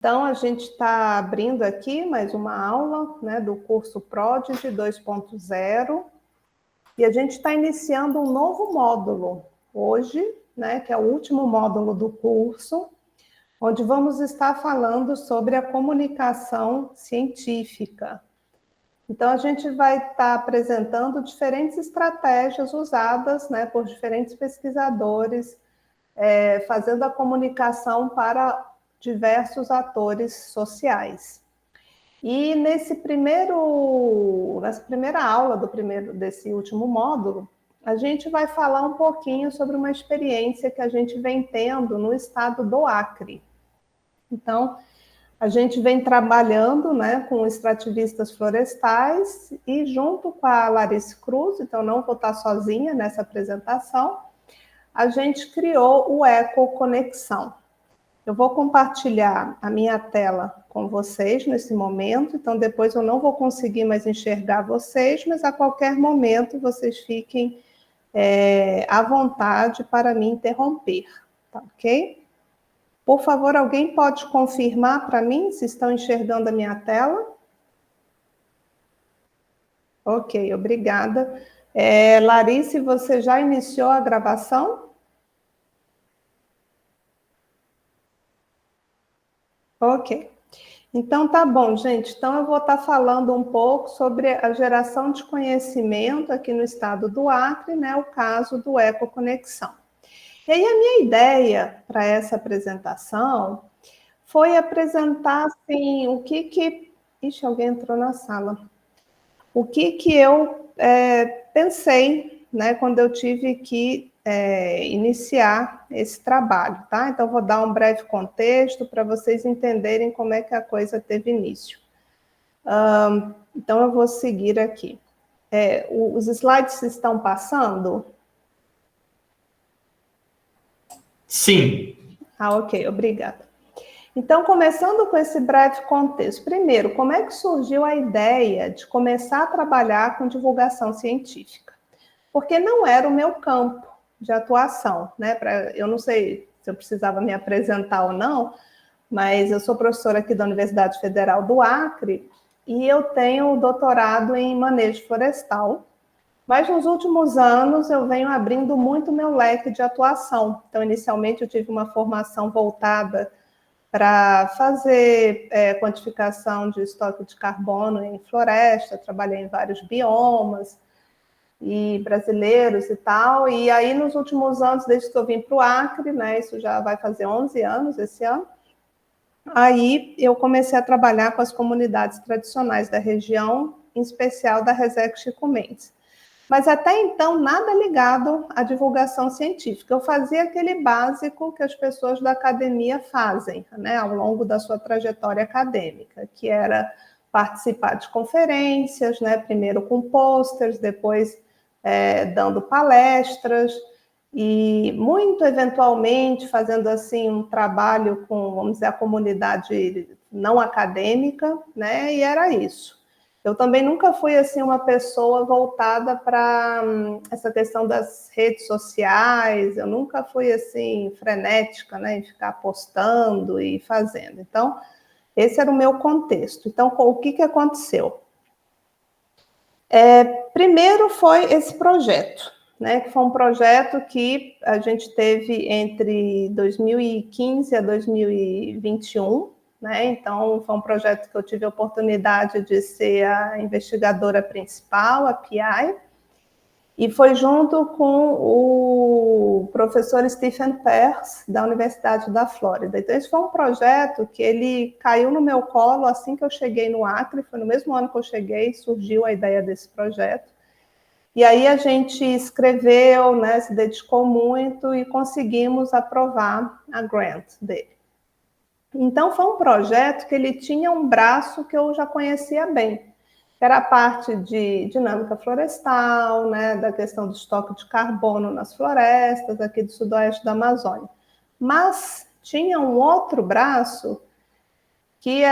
Então, a gente está abrindo aqui mais uma aula, né, do curso Prodigy 2.0 e a gente está iniciando um novo módulo hoje, né, que é o último módulo do curso, onde vamos estar falando sobre a comunicação científica. Então, a gente vai estar apresentando diferentes estratégias usadas, né, por diferentes pesquisadores, fazendo a comunicação para diversos atores sociais. E nessa primeira aula desse último módulo, a gente vai falar um pouquinho sobre uma experiência que a gente vem tendo no estado do Acre. Então, a gente vem trabalhando, né, com extrativistas florestais e junto com a Larissa Cruz, então não vou estar sozinha nessa apresentação, a gente criou o Ecoconexão. Eu vou compartilhar a minha tela com vocês nesse momento, então depois eu não vou conseguir mais enxergar vocês, mas a qualquer momento vocês fiquem à vontade para me interromper, tá ok? Por favor, alguém pode confirmar para mim se estão enxergando a minha tela? Ok, obrigada. Larissa, você já iniciou a gravação? Ok. Então, tá bom, gente. Então, eu vou estar falando um pouco sobre a geração de conhecimento aqui no estado do Acre, né? O caso do Ecoconexão. E aí, a minha ideia para essa apresentação foi apresentar, assim, o que... Ixi, alguém entrou na sala. O que eu pensei, né, quando eu tive que iniciar esse trabalho, tá? Então, vou dar um breve contexto para vocês entenderem como é que a coisa teve início. Então, eu vou seguir aqui. Os slides estão passando? Sim. Ok, obrigada. Então, começando com esse breve contexto. Primeiro, como é que surgiu a ideia de começar a trabalhar com divulgação científica? Porque não era o meu campo de atuação, né? Eu não sei se eu precisava me apresentar ou não, mas eu sou professora aqui da Universidade Federal do Acre e eu tenho doutorado em manejo florestal, mas nos últimos anos eu venho abrindo muito meu leque de atuação. Então, inicialmente eu tive uma formação voltada para fazer quantificação de estoque de carbono em floresta, trabalhei em vários biomas e brasileiros e tal, e aí nos últimos anos, desde que eu vim para o Acre, né, isso já vai fazer 11 anos esse ano, aí eu comecei a trabalhar com as comunidades tradicionais da região, em especial da Reseco Chico Mendes. Mas até então, nada ligado à divulgação científica. Eu fazia aquele básico que as pessoas da academia fazem, né, ao longo da sua trajetória acadêmica, que era participar de conferências, né, primeiro com posters, depois dando palestras, e muito eventualmente fazendo assim um trabalho com, vamos dizer, a comunidade não acadêmica, né, e era isso. Eu também nunca fui assim uma pessoa voltada para essa questão das redes sociais, eu nunca fui assim frenética, né, em ficar postando e fazendo. Então, esse era o meu contexto. Então, o que aconteceu? Primeiro foi esse projeto, né, que foi um projeto que a gente teve entre 2015 a 2021, né? Então, foi um projeto que eu tive a oportunidade de ser a investigadora principal, a PI, e foi junto com o professor Stephen Peirce, da Universidade da Flórida. Então, esse foi um projeto que ele caiu no meu colo assim que eu cheguei no Acre, foi no mesmo ano que eu cheguei, surgiu a ideia desse projeto. E aí a gente escreveu, né, se dedicou muito e conseguimos aprovar a grant dele. Então, foi um projeto que ele tinha um braço que eu já conhecia bem, que era a parte de dinâmica florestal, né, da questão do estoque de carbono nas florestas aqui do sudoeste da Amazônia. Mas tinha um outro braço que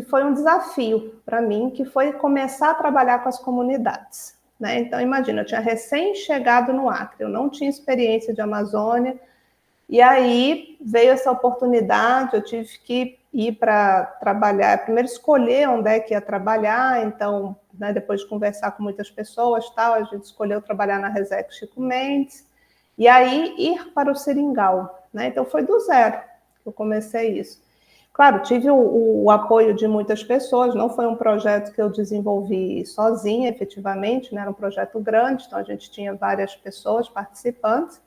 foi um desafio para mim, que foi começar a trabalhar com as comunidades, né? Então, imagina, eu tinha recém-chegado no Acre, eu não tinha experiência de Amazônia, e aí veio essa oportunidade, eu tive que ir para trabalhar, primeiro escolher onde é que ia trabalhar, então, né, depois de conversar com muitas pessoas, tal, a gente escolheu trabalhar na Resex Chico Mendes, e aí ir para o Seringal, né? Então foi do zero que eu comecei isso. Claro, tive o apoio de muitas pessoas, não foi um projeto que eu desenvolvi sozinha, efetivamente, né? Era um projeto grande, então a gente tinha várias pessoas participantes,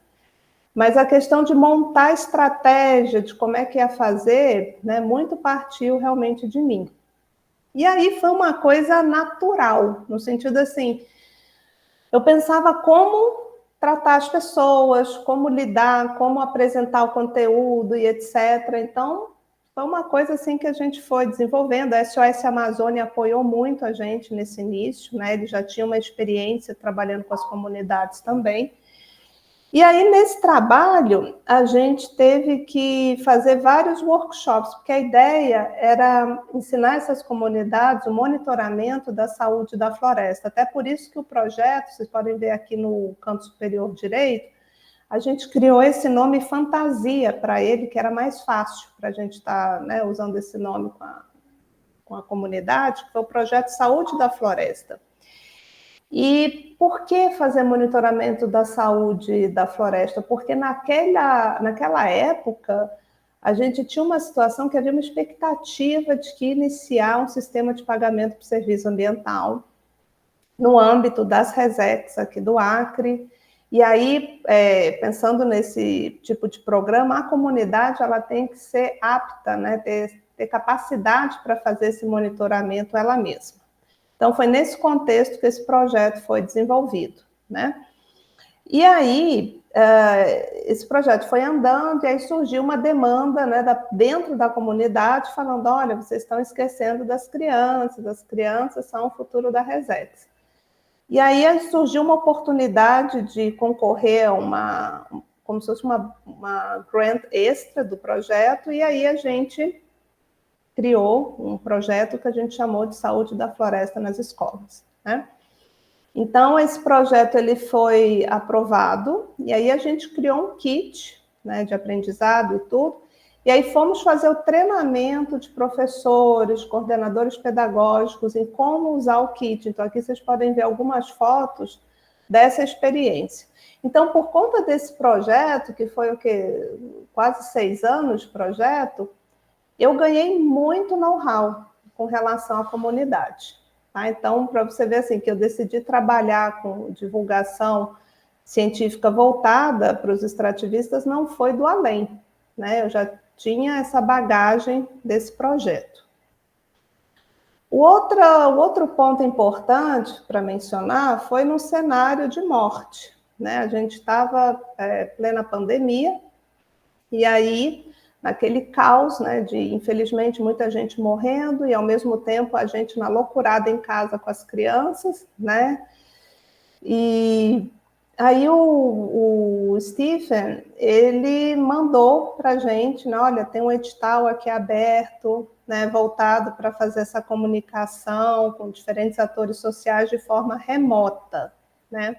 mas a questão de montar a estratégia, de como é que ia fazer, né, muito partiu realmente de mim. E aí foi uma coisa natural, no sentido assim, eu pensava como tratar as pessoas, como lidar, como apresentar o conteúdo e etc. Então, foi uma coisa assim que a gente foi desenvolvendo. A SOS Amazônia apoiou muito a gente nesse início, né? Ele já tinha uma experiência trabalhando com as comunidades também. E aí, nesse trabalho, a gente teve que fazer vários workshops, porque a ideia era ensinar essas comunidades o monitoramento da saúde da floresta. Até por isso que o projeto, vocês podem ver aqui no canto superior direito, a gente criou esse nome fantasia para ele, que era mais fácil para a gente estar, né, usando esse nome com a comunidade, que foi o projeto Saúde da Floresta. E por que fazer monitoramento da saúde da floresta? Porque naquela época a gente tinha uma situação que havia uma expectativa de que iniciar um sistema de pagamento por serviço ambiental no âmbito das Resex aqui do Acre. E aí, pensando nesse tipo de programa, a comunidade ela tem que ser apta, né, ter capacidade para fazer esse monitoramento ela mesma. Então, foi nesse contexto que esse projeto foi desenvolvido, né? E aí, esse projeto foi andando e aí surgiu uma demanda, né, dentro da comunidade, falando, olha, vocês estão esquecendo das crianças, as crianças são o futuro da Resex. E aí surgiu uma oportunidade de concorrer a como se fosse uma grant extra do projeto, e aí a gente criou um projeto que a gente chamou de Saúde da Floresta nas Escolas, né? Então, esse projeto ele foi aprovado, e aí a gente criou um kit, né, de aprendizado e tudo, e aí fomos fazer o treinamento de professores, coordenadores pedagógicos em como usar o kit. Então, aqui vocês podem ver algumas fotos dessa experiência. Então, por conta desse projeto, que foi o quê? Quase 6 anos de projeto, eu ganhei muito know-how com relação à comunidade. Tá? Então, para você ver assim, que eu decidi trabalhar com divulgação científica voltada para os extrativistas, não foi do além, né? Eu já tinha essa bagagem desse projeto. O outro ponto importante para mencionar foi no cenário de morte, né? A gente estava plena pandemia, e aí naquele caos, né, de infelizmente muita gente morrendo e ao mesmo tempo a gente na loucurada em casa com as crianças, né? E aí o Stephen, ele mandou para a gente, né, olha, tem um edital aqui aberto, né, voltado para fazer essa comunicação com diferentes atores sociais de forma remota, né?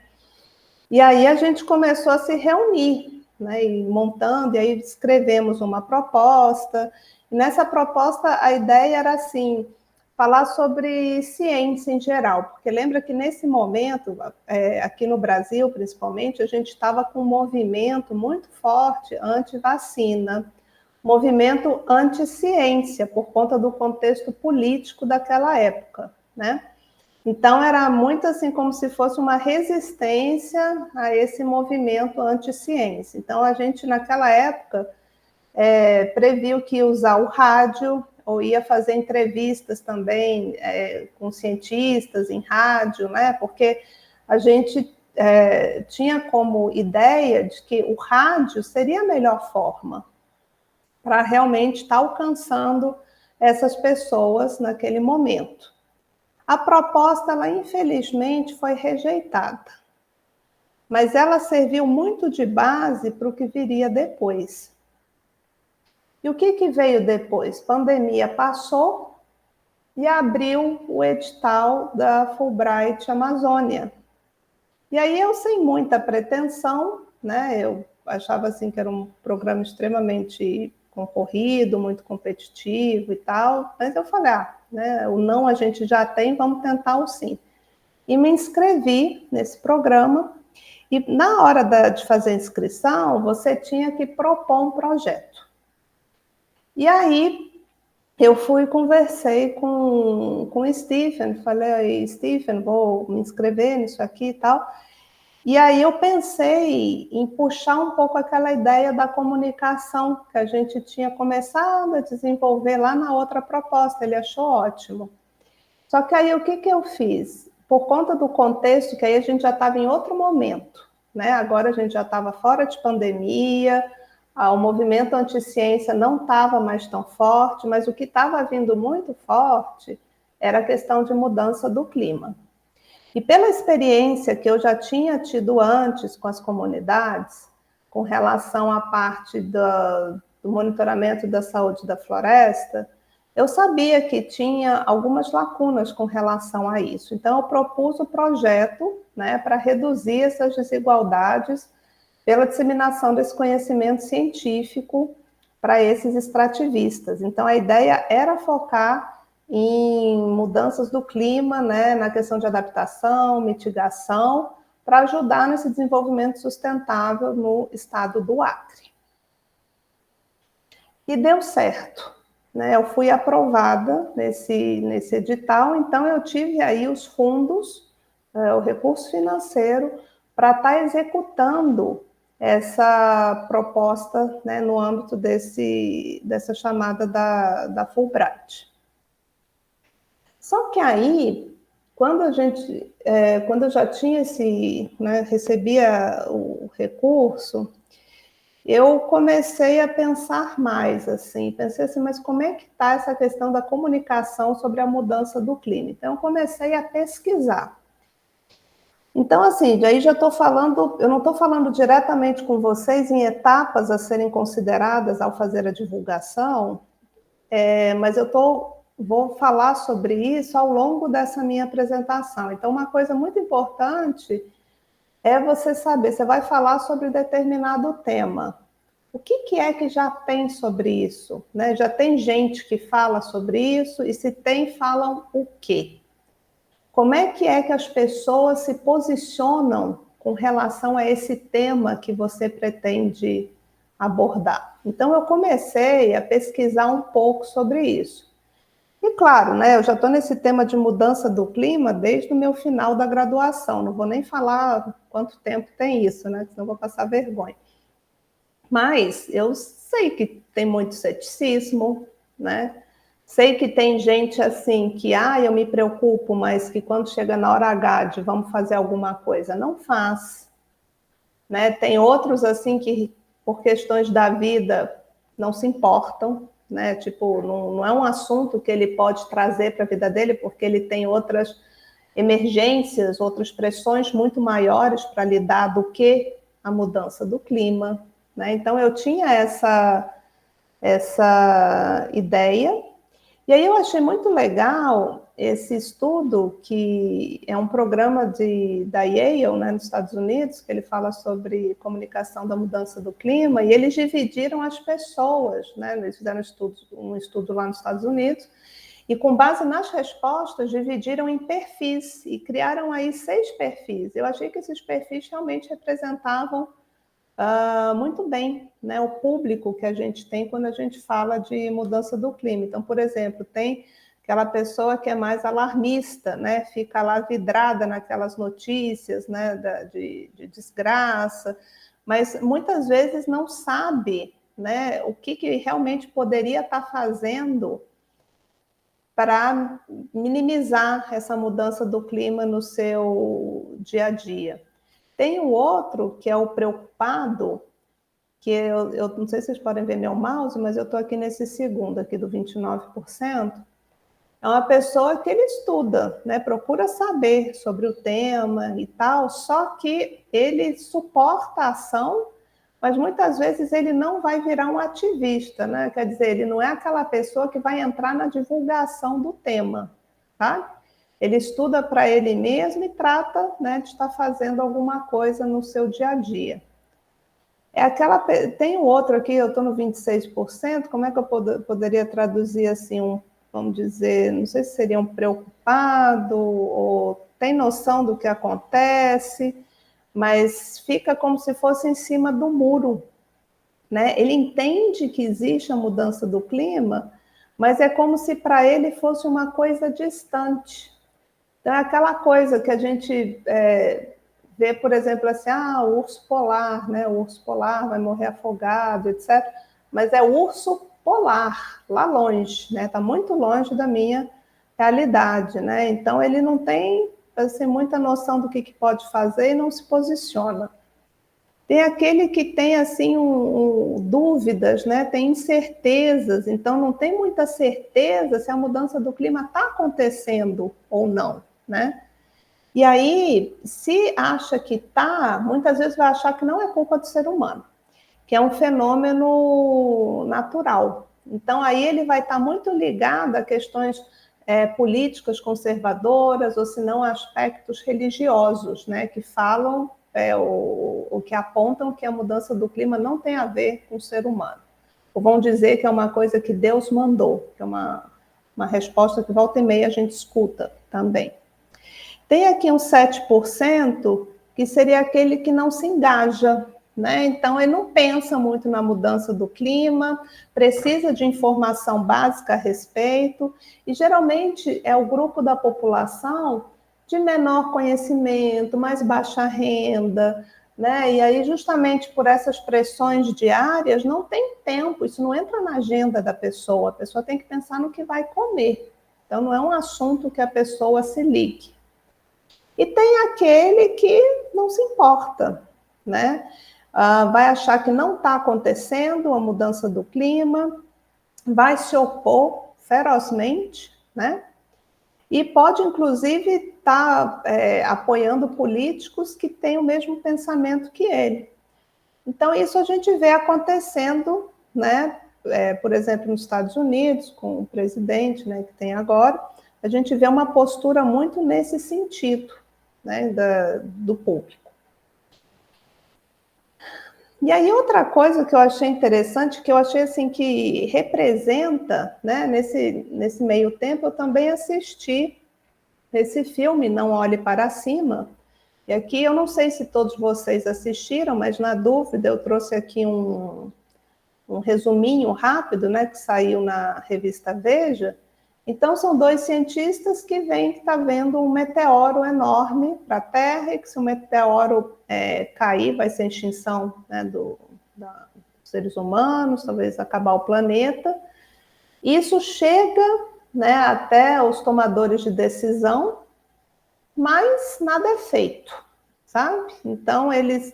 E aí a gente começou a se reunir, né, e montando, e aí escrevemos uma proposta. E nessa proposta, a ideia era assim, falar sobre ciência em geral, porque lembra que nesse momento, aqui no Brasil, principalmente, a gente estava com um movimento muito forte anti-vacina, movimento anti-ciência, por conta do contexto político daquela época, né? Então, era muito assim como se fosse uma resistência a esse movimento anti-ciência. Então, a gente, naquela época, previu que ia usar o rádio, ou ia fazer entrevistas também com cientistas em rádio, né? Porque a gente tinha como ideia de que o rádio seria a melhor forma para realmente estar alcançando essas pessoas naquele momento. A proposta, ela infelizmente foi rejeitada, mas ela serviu muito de base para o que viria depois. E o que veio depois? Pandemia passou e abriu o edital da Fulbright Amazônia. E aí eu, sem muita pretensão, né, eu achava assim que era um programa extremamente concorrido, muito competitivo e tal, mas eu falei, né, o não a gente já tem, vamos tentar o sim. E me inscrevi nesse programa, e na hora de fazer a inscrição, você tinha que propor um projeto. E aí, eu fui e conversei com o Stephen, falei, Stephen, vou me inscrever nisso aqui e tal. E aí eu pensei em puxar um pouco aquela ideia da comunicação que a gente tinha começado a desenvolver lá na outra proposta, ele achou ótimo. Só que aí o que eu fiz? Por conta do contexto, que aí a gente já estava em outro momento, né? Agora a gente já estava fora de pandemia, o movimento anti-ciência não estava mais tão forte, mas o que estava vindo muito forte era a questão de mudança do clima. E pela experiência que eu já tinha tido antes com as comunidades, com relação à parte do monitoramento da saúde da floresta, eu sabia que tinha algumas lacunas com relação a isso. Então, eu propus o projeto, né, para reduzir essas desigualdades pela disseminação desse conhecimento científico para esses extrativistas. Então, a ideia era focar em mudanças do clima, né, na questão de adaptação, mitigação, para ajudar nesse desenvolvimento sustentável no estado do Acre. E deu certo, né? Eu fui aprovada nesse edital, então eu tive aí os fundos, o recurso financeiro, para estar executando essa proposta, né, no âmbito dessa chamada da Fulbright. Só que aí, quando eu já tinha né, recebia o recurso, eu comecei a pensar mais, assim, pensei assim, mas como é que está essa questão da comunicação sobre a mudança do clima? Então, eu comecei a pesquisar. Então, assim, aí já estou falando, eu não estou falando diretamente com vocês em etapas a serem consideradas ao fazer a divulgação, mas vou falar sobre isso ao longo dessa minha apresentação. Então, uma coisa muito importante é você saber, você vai falar sobre determinado tema. O que é que já tem sobre isso? Né? Já tem gente que fala sobre isso, e se tem, falam o quê? Como é que as pessoas se posicionam com relação a esse tema que você pretende abordar? Então, eu comecei a pesquisar um pouco sobre isso. E claro, né, eu já estou nesse tema de mudança do clima desde o meu final da graduação. Não vou nem falar quanto tempo tem isso, né? Senão eu vou passar vergonha. Mas eu sei que tem muito ceticismo, né? Sei que tem gente assim que, eu me preocupo, mas que quando chega na hora H de vamos fazer alguma coisa, não faz. Né? Tem outros assim que, por questões da vida, não se importam, né? Tipo, não é um assunto que ele pode trazer para a vida dele, porque ele tem outras emergências, outras pressões muito maiores para lidar do que a mudança do clima. Né? Então, eu tinha essa ideia. E aí eu achei muito legal esse estudo, que é um programa da Yale, né, nos Estados Unidos, que ele fala sobre comunicação da mudança do clima, e eles dividiram as pessoas, né, eles fizeram um estudo lá nos Estados Unidos, e com base nas respostas, dividiram em perfis, e criaram aí 6 perfis. Eu achei que esses perfis realmente representavam muito bem, né, o público que a gente tem quando a gente fala de mudança do clima. Então, por exemplo, tem aquela pessoa que é mais alarmista, né, fica lá vidrada naquelas notícias, né, de desgraça, mas muitas vezes não sabe, né, o que realmente poderia estar fazendo para minimizar essa mudança do clima no seu dia a dia. Tem o outro, que é o preocupado, que eu não sei se vocês podem ver meu mouse, mas eu estou aqui nesse segundo, aqui do 29%. É uma pessoa que ele estuda, né? Procura saber sobre o tema e tal, só que ele suporta a ação, mas muitas vezes ele não vai virar um ativista, né? Quer dizer, ele não é aquela pessoa que vai entrar na divulgação do tema, tá? Ele estuda para ele mesmo e trata, né, de estar fazendo alguma coisa no seu dia a dia. Tem um outro aqui, eu estou no 26%, como é que eu poderia traduzir assim, vamos dizer, não sei se seria um preocupado, ou tem noção do que acontece, mas fica como se fosse em cima do muro, né? Ele entende que existe a mudança do clima, mas é como se para ele fosse uma coisa distante. Então, é aquela coisa que a gente vê, por exemplo, assim, o urso polar, né? O urso polar vai morrer afogado, etc. Mas é o urso polar, lá longe, né? Está muito longe da minha realidade, né? Então, ele não tem assim, muita noção do que pode fazer e não se posiciona. Tem aquele que tem assim dúvidas, né? Tem incertezas, então não tem muita certeza se a mudança do clima está acontecendo ou não, né? E aí, se acha que está, muitas vezes vai achar que não é culpa do ser humano, que é um fenômeno natural. Então, aí ele vai estar muito ligado a questões políticas conservadoras, ou se não aspectos religiosos, né, que falam o que apontam que a mudança do clima não tem a ver com o ser humano. Ou vão dizer que é uma coisa que Deus mandou, que é uma resposta que volta e meia a gente escuta também. Tem aqui uns 7% que seria aquele que não se engaja, né? Então, ele não pensa muito na mudança do clima, precisa de informação básica a respeito, e geralmente é o grupo da população de menor conhecimento, mais baixa renda, né? E aí, justamente por essas pressões diárias, não tem tempo, isso não entra na agenda da pessoa, a pessoa tem que pensar no que vai comer. Então, não é um assunto que a pessoa se ligue. E tem aquele que não se importa, né? Vai achar que não está acontecendo a mudança do clima, vai se opor ferozmente, né? E pode, inclusive, estar apoiando políticos que têm o mesmo pensamento que ele. Então, isso a gente vê acontecendo, né? Por exemplo, nos Estados Unidos, com o presidente, né, que tem agora, a gente vê uma postura muito nesse sentido, né, do público. E aí outra coisa que eu achei interessante, que eu achei assim que representa, né, nesse meio tempo, eu também assisti esse filme Não Olhe Para Cima, e aqui eu não sei se todos vocês assistiram, mas na dúvida eu trouxe aqui um resuminho rápido, né, que saiu na revista Veja. Então, são dois cientistas que veem que está vendo um meteoro enorme para a Terra, e que se o meteoro cair, vai ser a extinção, né, dos seres humanos, talvez acabar o planeta. Isso chega, né, até os tomadores de decisão, mas nada é feito, sabe? Então, eles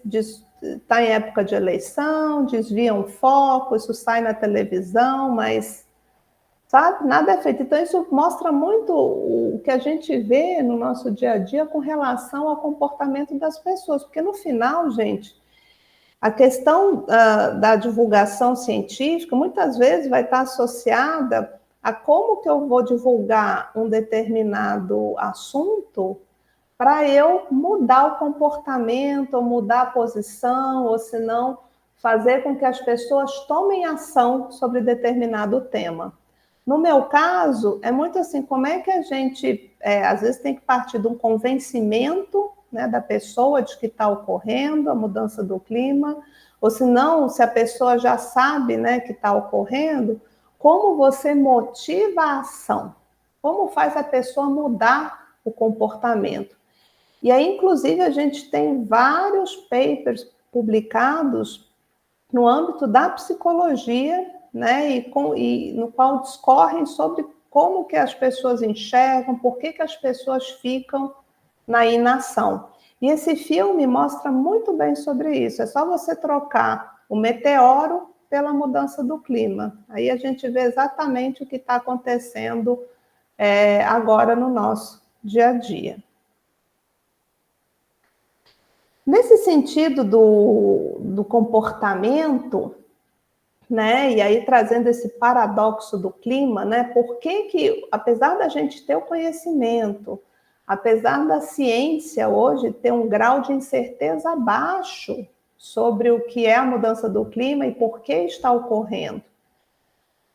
está em época de eleição, desviam o foco, isso sai na televisão, mas, sabe, nada é feito. Então, isso mostra muito o que a gente vê no nosso dia a dia com relação ao comportamento das pessoas, porque no final, gente, a questão da divulgação científica muitas vezes vai estar associada a como que eu vou divulgar um determinado assunto para eu mudar o comportamento, ou mudar a posição, ou se não, fazer com que as pessoas tomem ação sobre determinado tema. No meu caso, é muito assim, como é que a gente, às vezes tem que partir de um convencimento, né, da pessoa de que está ocorrendo a mudança do clima, ou se não, se a pessoa já sabe, né, que está ocorrendo, como você motiva a ação? Como faz a pessoa mudar o comportamento? E aí, inclusive, a gente tem vários papers publicados no âmbito da psicologia, né, e no qual discorrem sobre como que as pessoas enxergam, por que as pessoas ficam na inação. E esse filme mostra muito bem sobre isso. É só você trocar o meteoro pela mudança do clima. Aí a gente vê exatamente o que está acontecendo agora no nosso dia a dia. Nesse sentido do comportamento, né, e aí trazendo esse paradoxo do clima, né, por que, apesar da gente ter o conhecimento, apesar da ciência hoje ter um grau de incerteza baixo, sobre o que é a mudança do clima e por que está ocorrendo.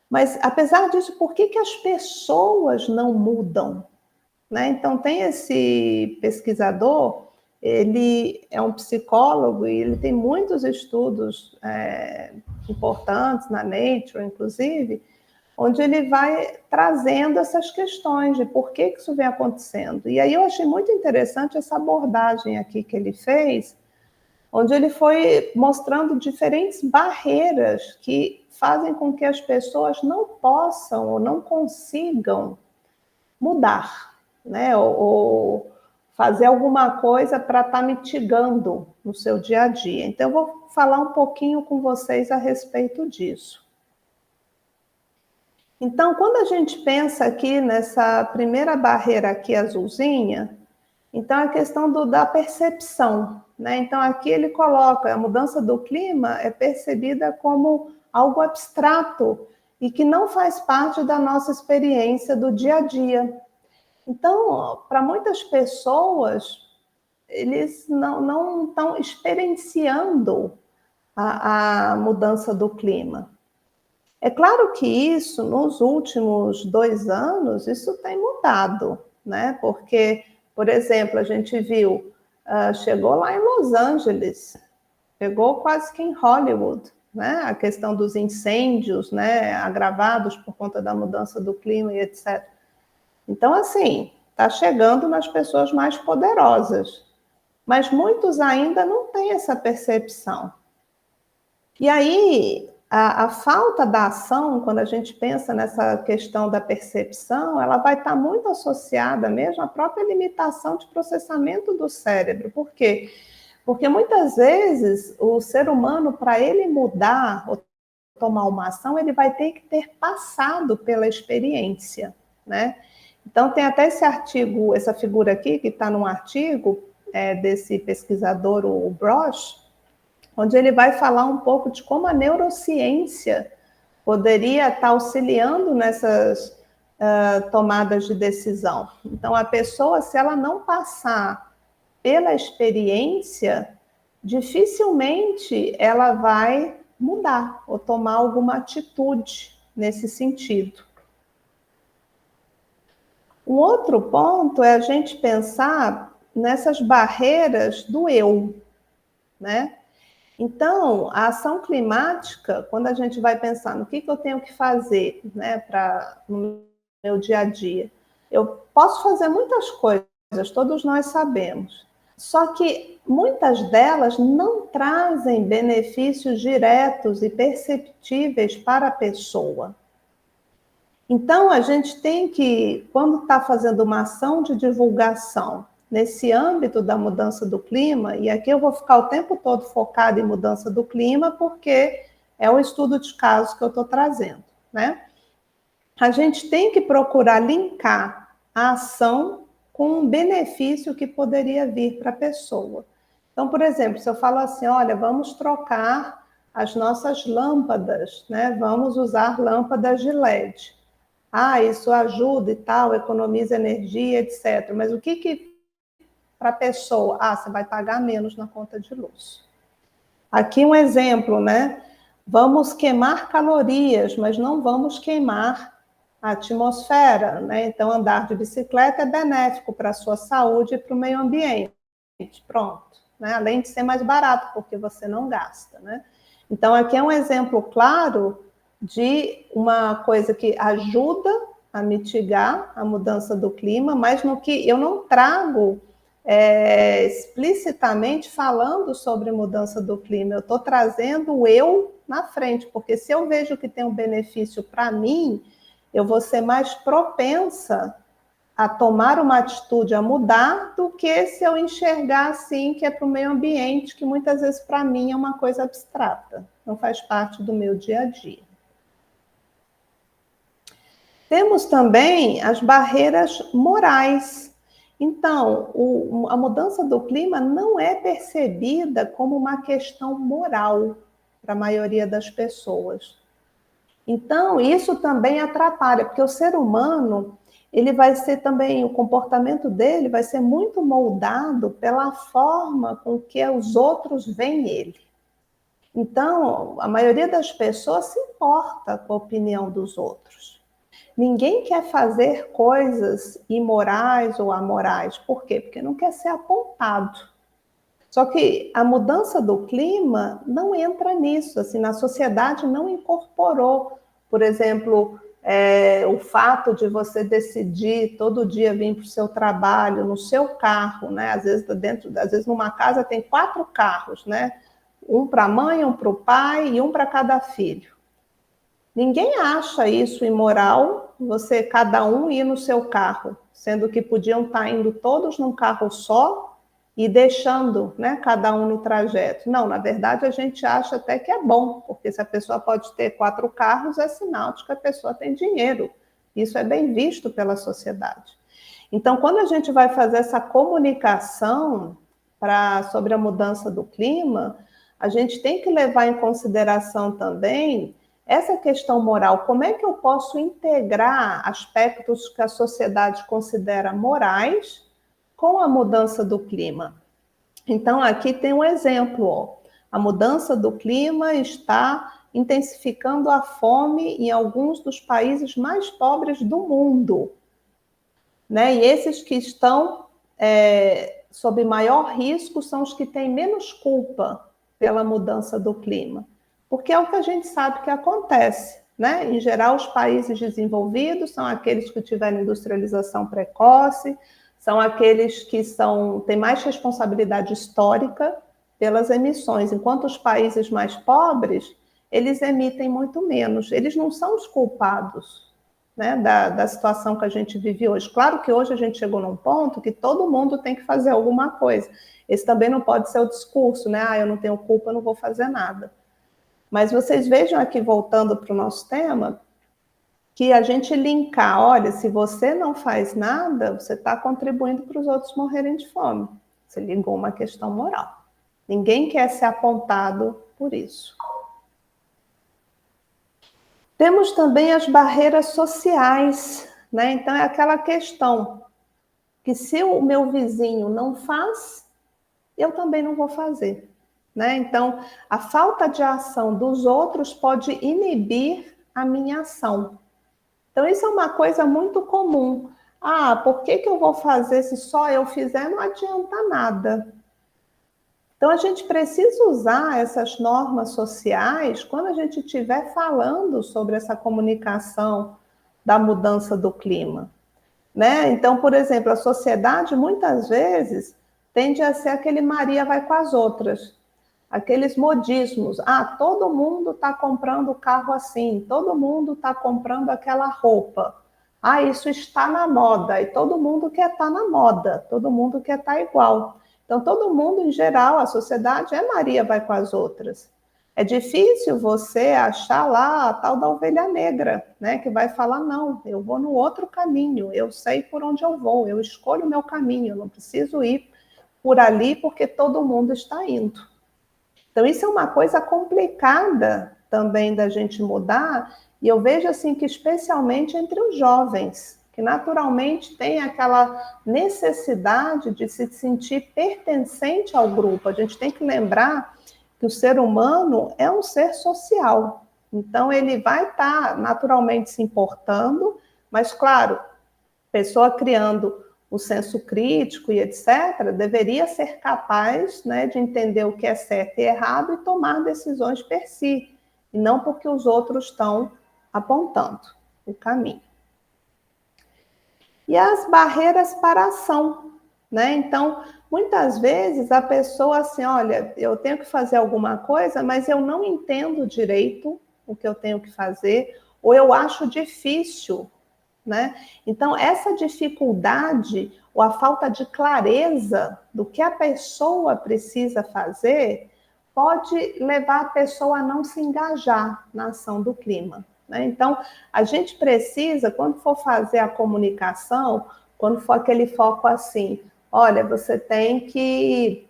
Mas, apesar disso, por que as pessoas não mudam? Né? Então, tem esse pesquisador, ele é um psicólogo e ele tem muitos estudos importantes na Nature, inclusive, onde ele vai trazendo essas questões de por que isso vem acontecendo. E aí eu achei muito interessante essa abordagem aqui que ele fez, onde ele foi mostrando diferentes barreiras que fazem com que as pessoas não possam ou não consigam mudar, né? Ou fazer alguma coisa para estar mitigando no seu dia a dia. Então, eu vou falar um pouquinho com vocês a respeito disso. Então, quando a gente pensa aqui nessa primeira barreira aqui azulzinha, então é a questão da percepção, né? Então, aqui ele coloca a mudança do clima é percebida como algo abstrato e que não faz parte da nossa experiência do dia a dia. Então, para muitas pessoas, eles não estão experienciando a mudança do clima. É claro que isso, nos últimos 2 anos, isso tem mudado, né? Porque, por exemplo, a gente viu, chegou lá em Los Angeles, chegou quase que em Hollywood, né? A questão dos incêndios, né? Agravados por conta da mudança do clima e etc. Então, assim, está chegando nas pessoas mais poderosas, mas muitos ainda não têm essa percepção. E aí, a falta da ação, quando a gente pensa nessa questão da percepção, ela vai estar muito associada mesmo à própria limitação de processamento do cérebro. Por quê? Porque muitas vezes o ser humano, para ele mudar ou tomar uma ação, ele vai ter que ter passado pela experiência, né? Então, tem até esse artigo, essa figura aqui, que está num artigo desse pesquisador, o Brosh, onde ele vai falar um pouco de como a neurociência poderia estar auxiliando nessas tomadas de decisão. Então, a pessoa, se ela não passar pela experiência, dificilmente ela vai mudar ou tomar alguma atitude nesse sentido. Um outro ponto é a gente pensar nessas barreiras do eu, né? Então, a ação climática, quando a gente vai pensar no que eu tenho que fazer, né, no meu dia a dia, eu posso fazer muitas coisas, todos nós sabemos, só que muitas delas não trazem benefícios diretos e perceptíveis para a pessoa. Então, a gente tem que, quando está fazendo uma ação de divulgação nesse âmbito da mudança do clima, e aqui eu vou ficar o tempo todo focada em mudança do clima, porque é o estudo de casos que eu estou trazendo, né? A gente tem que procurar linkar a ação com um benefício que poderia vir para a pessoa. Então, por exemplo, se eu falo assim, olha, vamos trocar as nossas lâmpadas, né? Vamos usar lâmpadas de LED. Isso ajuda e tal, economiza energia, etc. Mas o que para a pessoa? Você vai pagar menos na conta de luz. Aqui um exemplo, né? Vamos queimar calorias, mas não vamos queimar a atmosfera, né? Então, andar de bicicleta é benéfico para a sua saúde e para o meio ambiente. Pronto. Né? Além de ser mais barato, porque você não gasta, né? Então, aqui é um exemplo claro de uma coisa que ajuda a mitigar a mudança do clima, mas no que eu não trago explicitamente falando sobre mudança do clima, eu estou trazendo o eu na frente, porque se eu vejo que tem um benefício para mim, eu vou ser mais propensa a tomar uma atitude, a mudar, do que se eu enxergar assim que é para o meio ambiente, que muitas vezes para mim é uma coisa abstrata, não faz parte do meu dia a dia. Temos também as barreiras morais. Então, a mudança do clima não é percebida como uma questão moral para a maioria das pessoas. Então, isso também atrapalha, porque o ser humano, ele vai ser também, o comportamento dele vai ser muito moldado pela forma com que os outros veem ele. Então, a maioria das pessoas se importa com a opinião dos outros. Ninguém quer fazer coisas imorais ou amorais. Por quê? Porque não quer ser apontado. Só que a mudança do clima não entra nisso, assim, na sociedade não incorporou, por exemplo, o fato de você decidir todo dia vir para o seu trabalho no seu carro, né? Às vezes numa casa tem 4 carros, né? Um para a mãe, um para o pai e um para cada filho. Ninguém acha isso imoral, você cada um ir no seu carro, sendo que podiam estar indo todos num carro só e deixando, né, cada um no trajeto. Não, na verdade a gente acha até que é bom, porque se a pessoa pode ter 4 carros, é sinal de que a pessoa tem dinheiro. Isso é bem visto pela sociedade. Então, quando a gente vai fazer essa comunicação sobre a mudança do clima, a gente tem que levar em consideração também essa questão moral. Como é que eu posso integrar aspectos que a sociedade considera morais com a mudança do clima? Então, aqui tem um exemplo, ó. A mudança do clima está intensificando a fome em alguns dos países mais pobres do mundo, né? E esses que estão sob maior risco são os que têm menos culpa pela mudança do clima, porque é o que a gente sabe que acontece, né? Em geral, os países desenvolvidos são aqueles que tiveram industrialização precoce, são aqueles que têm mais responsabilidade histórica pelas emissões, enquanto os países mais pobres, eles emitem muito menos. Eles não são os culpados, né, da situação que a gente vive hoje. Claro que hoje a gente chegou num ponto que todo mundo tem que fazer alguma coisa. Esse também não pode ser o discurso, né? Eu não tenho culpa, eu não vou fazer nada. Mas vocês vejam aqui, voltando para o nosso tema, que a gente linkar, olha, se você não faz nada, você está contribuindo para os outros morrerem de fome. Você ligou uma questão moral. Ninguém quer ser apontado por isso. Temos também as barreiras sociais, né? Então, é aquela questão que se o meu vizinho não faz, eu também não vou fazer, né? Então, a falta de ação dos outros pode inibir a minha ação. Então, isso é uma coisa muito comum. Ah, por que eu vou fazer se só eu fizer? Não adianta nada. Então, a gente precisa usar essas normas sociais quando a gente estiver falando sobre essa comunicação da mudança do clima, né? Então, por exemplo, a sociedade muitas vezes tende a ser aquele Maria vai com as outras, aqueles modismos. Ah, todo mundo está comprando carro assim, todo mundo está comprando aquela roupa. Ah, isso está na moda, e todo mundo quer estar na moda, todo mundo quer estar igual. Então, todo mundo, em geral, a sociedade é Maria vai com as outras. É difícil você achar lá a tal da ovelha negra, né? Que vai falar, não, eu vou no outro caminho, eu sei por onde eu vou, eu escolho o meu caminho, eu não preciso ir por ali porque todo mundo está indo. Então, isso é uma coisa complicada também da gente mudar, e eu vejo assim que especialmente entre os jovens, que naturalmente tem aquela necessidade de se sentir pertencente ao grupo. A gente tem que lembrar que o ser humano é um ser social. Então, ele vai estar naturalmente se importando, mas, claro, pessoa criando o senso crítico e etc., deveria ser capaz, né, de entender o que é certo e errado e tomar decisões per si, e não porque os outros estão apontando o caminho. E as barreiras para a ação, né? Então, muitas vezes a pessoa assim, olha, eu tenho que fazer alguma coisa, mas eu não entendo direito o que eu tenho que fazer, ou eu acho difícil, né? Então, essa dificuldade ou a falta de clareza do que a pessoa precisa fazer pode levar a pessoa a não se engajar na ação do clima, né? Então, a gente precisa, quando for fazer a comunicação, quando for aquele foco assim, olha, você tem que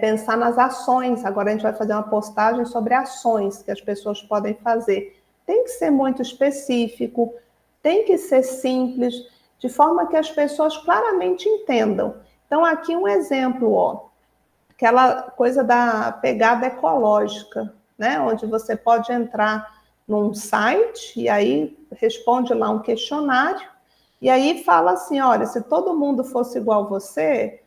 pensar nas ações. Agora a gente vai fazer uma postagem sobre ações que as pessoas podem fazer. Tem que ser muito específico, tem que ser simples, de forma que as pessoas claramente entendam. Então, aqui um exemplo, ó. aquela coisa da pegada ecológica, né? Onde você pode entrar num site e aí responde lá um questionário e aí fala assim, olha, se todo mundo fosse igual você,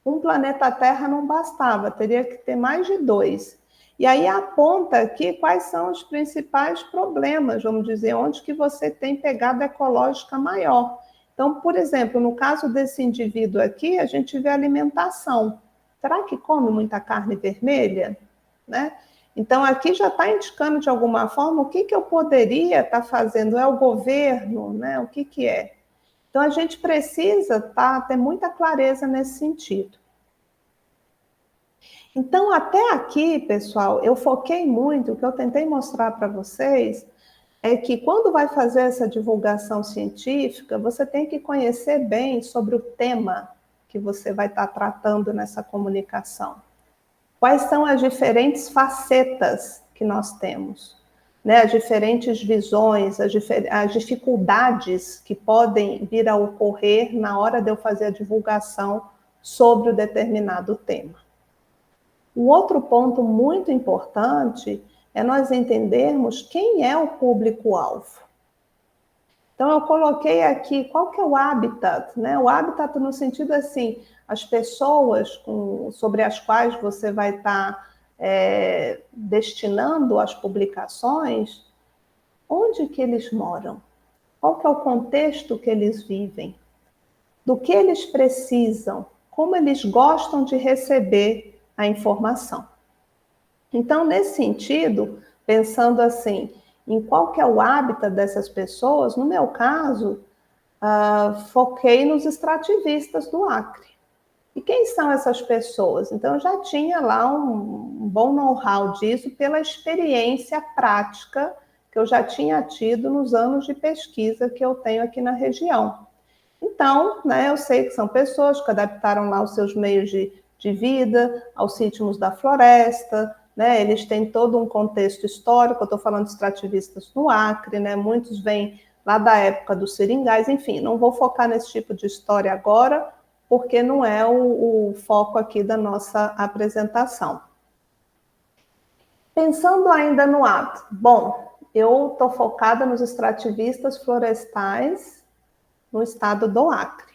um planeta Terra não bastava, teria que ter mais de 2. E aí aponta aqui quais são os principais problemas, vamos dizer, onde que você tem pegada ecológica maior. Então, por exemplo, no caso desse indivíduo aqui, a gente vê a alimentação. Será que come muita carne vermelha? Né? Então, aqui já está indicando de alguma forma o que eu poderia estar fazendo, é o governo, né? O que é? Então, a gente precisa ter muita clareza nesse sentido. Então, até aqui, pessoal, eu foquei muito, o que eu tentei mostrar para vocês é que quando vai fazer essa divulgação científica, você tem que conhecer bem sobre o tema que você vai estar tratando nessa comunicação. Quais são as diferentes facetas que nós temos, né? As diferentes visões, as dificuldades que podem vir a ocorrer na hora de eu fazer a divulgação sobre o determinado tema. Um outro ponto muito importante é nós entendermos quem é o público-alvo. Então, eu coloquei aqui qual que é o habitat, né? O habitat no sentido assim, as pessoas sobre as quais você vai estar destinando as publicações, onde que eles moram? Qual que é o contexto que eles vivem? Do que eles precisam? Como eles gostam de receber a informação? Então, nesse sentido, pensando assim, em qual que é o hábitat dessas pessoas, no meu caso, foquei nos extrativistas do Acre. E quem são essas pessoas? Então, eu já tinha lá um bom know-how disso pela experiência prática que eu já tinha tido nos anos de pesquisa que eu tenho aqui na região. Então, né, eu sei que são pessoas que adaptaram lá os seus meios de vida aos ritmos da floresta, né, eles têm todo um contexto histórico, eu estou falando de extrativistas no Acre, né, muitos vêm lá da época dos seringais, enfim, não vou focar nesse tipo de história agora, porque não é o foco aqui da nossa apresentação. Pensando ainda no hábito, bom, eu estou focada nos extrativistas florestais no estado do Acre.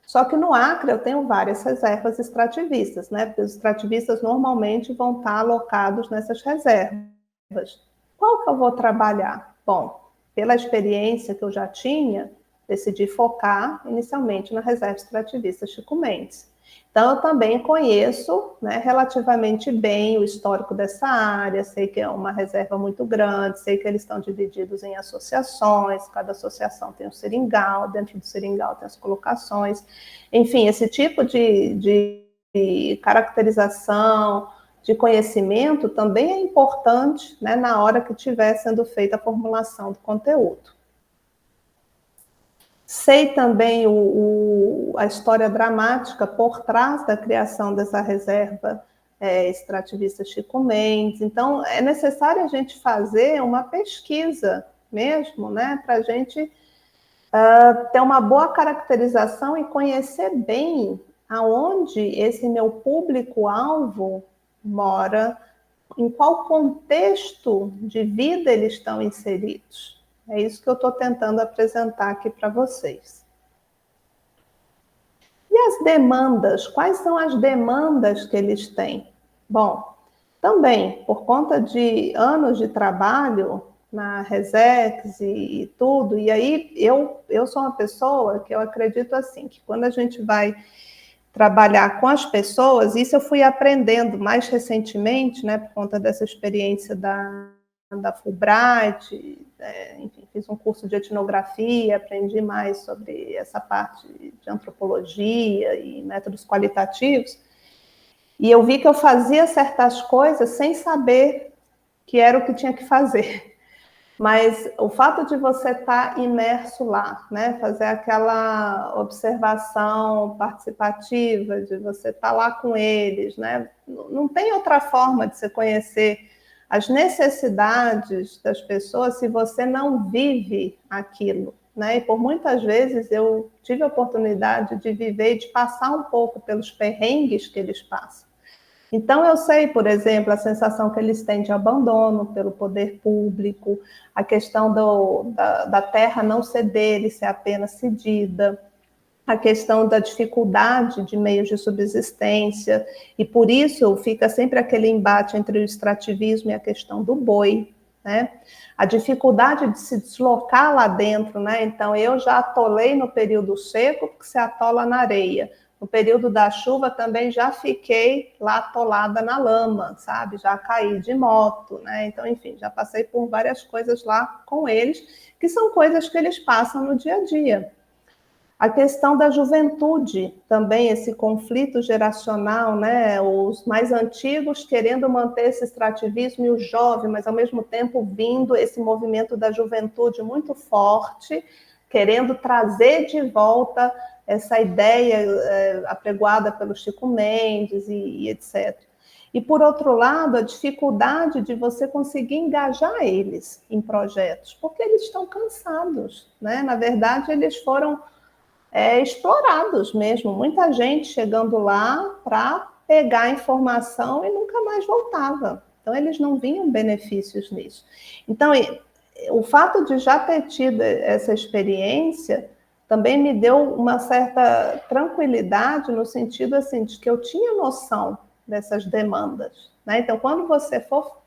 Só que no Acre eu tenho várias reservas extrativistas, né? Porque os extrativistas normalmente vão estar alocados nessas reservas. Qual que eu vou trabalhar? Bom, pela experiência que eu já tinha, decidi focar inicialmente na reserva extrativista Chico Mendes. Então, eu também conheço, né, relativamente bem o histórico dessa área, sei que é uma reserva muito grande, sei que eles estão divididos em associações, cada associação tem um seringal, dentro do seringal tem as colocações, enfim, esse tipo de caracterização, de conhecimento também é importante, né, na hora que estiver sendo feita a formulação do conteúdo. Sei também a história dramática por trás da criação dessa reserva extrativista Chico Mendes. Então, é necessário a gente fazer uma pesquisa mesmo, né, para a gente ter uma boa caracterização e conhecer bem aonde esse meu público-alvo mora, em qual contexto de vida eles estão inseridos. É isso que eu estou tentando apresentar aqui para vocês. E as demandas? Quais são as demandas que eles têm? Bom, também, por conta de anos de trabalho na Resex e tudo, e aí eu sou uma pessoa que eu acredito assim, que quando a gente vai trabalhar com as pessoas, isso eu fui aprendendo mais recentemente, né, por conta dessa experiência da Fulbright, enfim, fiz um curso de etnografia, aprendi mais sobre essa parte de antropologia e métodos qualitativos, e eu vi que eu fazia certas coisas sem saber que era o que tinha que fazer. Mas o fato de você estar imerso lá, né, fazer aquela observação participativa, de você estar lá com eles, né, não tem outra forma de você conhecer as necessidades das pessoas se você não vive aquilo, né? E por muitas vezes eu tive a oportunidade de viver e de passar um pouco pelos perrengues que eles passam. Então, eu sei, por exemplo, a sensação que eles têm de abandono pelo poder público, a questão da terra não ser deles, ser apenas cedida, a questão da dificuldade de meios de subsistência, e por isso fica sempre aquele embate entre o extrativismo e a questão do boi, né? A dificuldade de se deslocar lá dentro, né? Então, eu já atolei no período seco, porque se atola na areia. No período da chuva também já fiquei lá atolada na lama, sabe? Já caí de moto, né? Então, enfim, já passei por várias coisas lá com eles, que são coisas que eles passam no dia a dia. A questão da juventude, também esse conflito geracional, né? Os mais antigos querendo manter esse extrativismo e o jovem, mas ao mesmo tempo vindo esse movimento da juventude muito forte, querendo trazer de volta essa ideia apregoada pelo Chico Mendes e etc. E, por outro lado, a dificuldade de você conseguir engajar eles em projetos, porque eles estão cansados, né? Na verdade, eles foram explorados mesmo, muita gente chegando lá para pegar a informação e nunca mais voltava. Então, eles não vinham benefícios nisso. Então, o fato de já ter tido essa experiência também me deu uma certa tranquilidade no sentido assim, de que eu tinha noção dessas demandas, né? Então, quando você for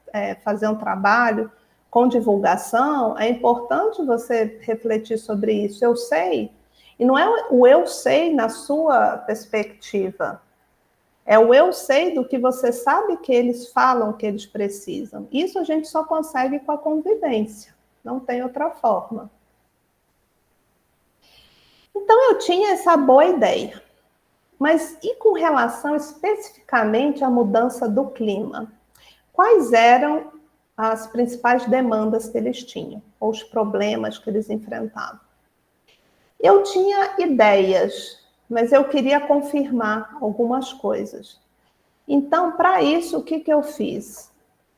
fazer um trabalho com divulgação, é importante você refletir sobre isso. Eu sei, e não é o eu sei na sua perspectiva, é o eu sei do que você sabe que eles falam que eles precisam. Isso a gente só consegue com a convivência, não tem outra forma. Então eu tinha essa boa ideia, mas e com relação especificamente à mudança do clima? Quais eram as principais demandas que eles tinham, ou os problemas que eles enfrentavam? Eu tinha ideias, mas eu queria confirmar algumas coisas. Então, para isso, o que eu fiz?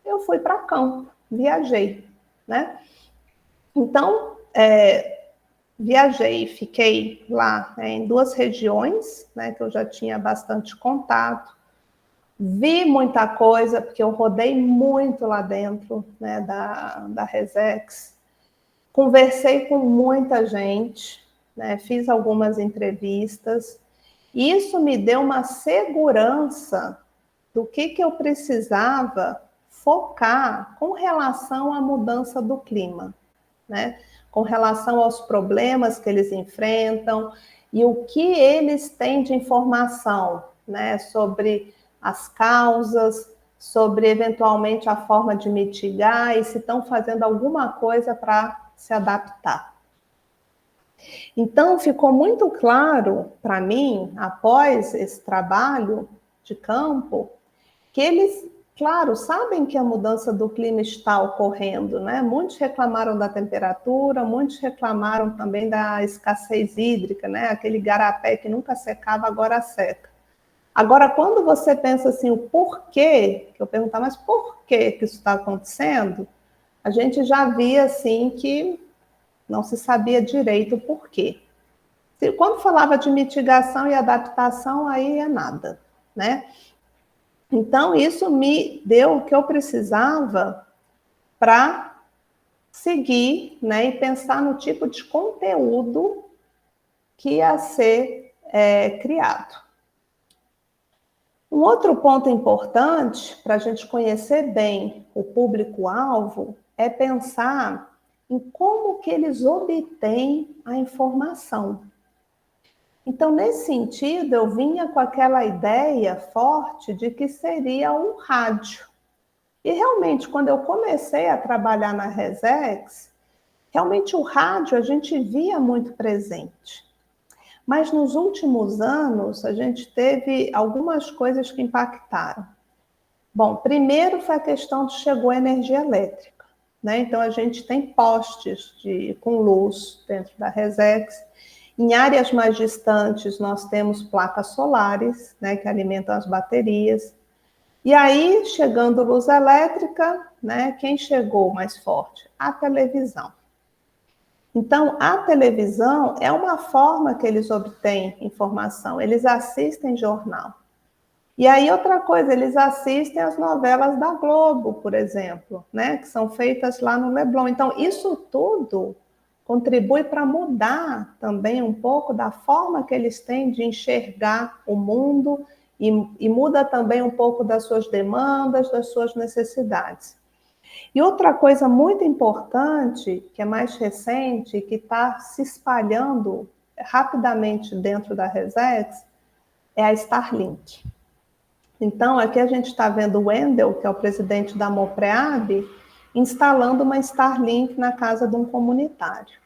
Eu fui para campo, viajei, né? Então, viajei, fiquei lá, né, em 2 regiões, né, que eu já tinha bastante contato. Vi muita coisa, porque eu rodei muito lá dentro, né, da Resex. Conversei com muita gente, né, fiz algumas entrevistas. Isso me deu uma segurança do que eu precisava focar com relação à mudança do clima, né? Com relação aos problemas que eles enfrentam e o que eles têm de informação, né? Sobre as causas, sobre eventualmente a forma de mitigar e se estão fazendo alguma coisa para se adaptar. Então, ficou muito claro para mim, após esse trabalho de campo, que eles, claro, sabem que a mudança do clima está ocorrendo, né? Muitos reclamaram da temperatura, muitos reclamaram também da escassez hídrica, né? Aquele garapé que nunca secava, agora seca. Agora, quando você pensa assim, o porquê, que eu perguntar, mas por que isso está acontecendo? A gente já via assim que não se sabia direito o porquê. Quando falava de mitigação e adaptação, aí é nada, né? Então, isso me deu o que eu precisava para seguir, né, e pensar no tipo de conteúdo que ia ser criado. Um outro ponto importante para a gente conhecer bem o público-alvo é pensar em como que eles obtêm a informação. Então, nesse sentido, eu vinha com aquela ideia forte de que seria um rádio. E realmente, quando eu comecei a trabalhar na Resex, realmente o rádio a gente via muito presente. Mas nos últimos anos, a gente teve algumas coisas que impactaram. Bom, primeiro foi a questão de chegou a energia elétrica, né? Então, a gente tem postes com luz dentro da Resex. Em áreas mais distantes, nós temos placas solares, né, que alimentam as baterias. E aí, chegando luz elétrica, né, quem chegou mais forte? A televisão. Então, a televisão é uma forma que eles obtêm informação, eles assistem jornal. E aí, outra coisa, eles assistem as novelas da Globo, por exemplo, né, que são feitas lá no Leblon. Então, isso tudo contribui para mudar também um pouco da forma que eles têm de enxergar o mundo e muda também um pouco das suas demandas, das suas necessidades. E outra coisa muito importante, que é mais recente, que está se espalhando rapidamente dentro da Resex, é a Starlink. Então, aqui a gente está vendo o Wendel, que é o presidente da Mopreab, instalando uma Starlink na casa de um comunitário.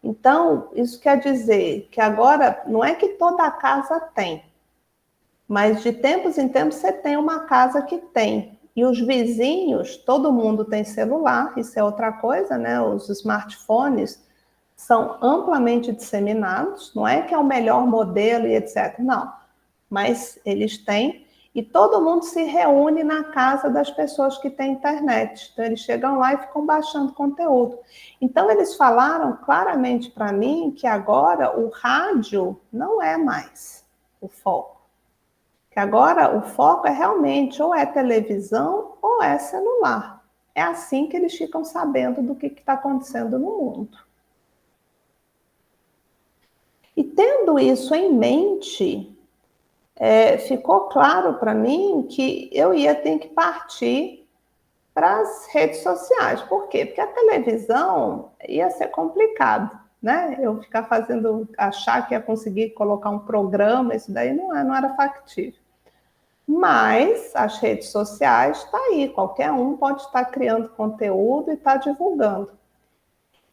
Então, isso quer dizer que agora não é que toda a casa tem, mas de tempos em tempos você tem uma casa que tem. E os vizinhos, todo mundo tem celular, isso é outra coisa, né? Os smartphones são amplamente disseminados, não é que é o melhor modelo e etc. Não, mas eles têm, e todo mundo se reúne na casa das pessoas que têm internet. Então, eles chegam lá e ficam baixando conteúdo. Então, eles falaram claramente para mim que agora o rádio não é mais o foco. Que agora o foco é realmente ou é televisão ou é celular. É assim que eles ficam sabendo do que está acontecendo no mundo. E tendo isso em mente, ficou claro para mim que eu ia ter que partir para as redes sociais. Por quê? Porque a televisão ia ser complicado, né? Eu ficar achar que ia conseguir colocar um programa, isso daí não era factível. Mas as redes sociais está aí, qualquer um pode estar criando conteúdo e estar divulgando.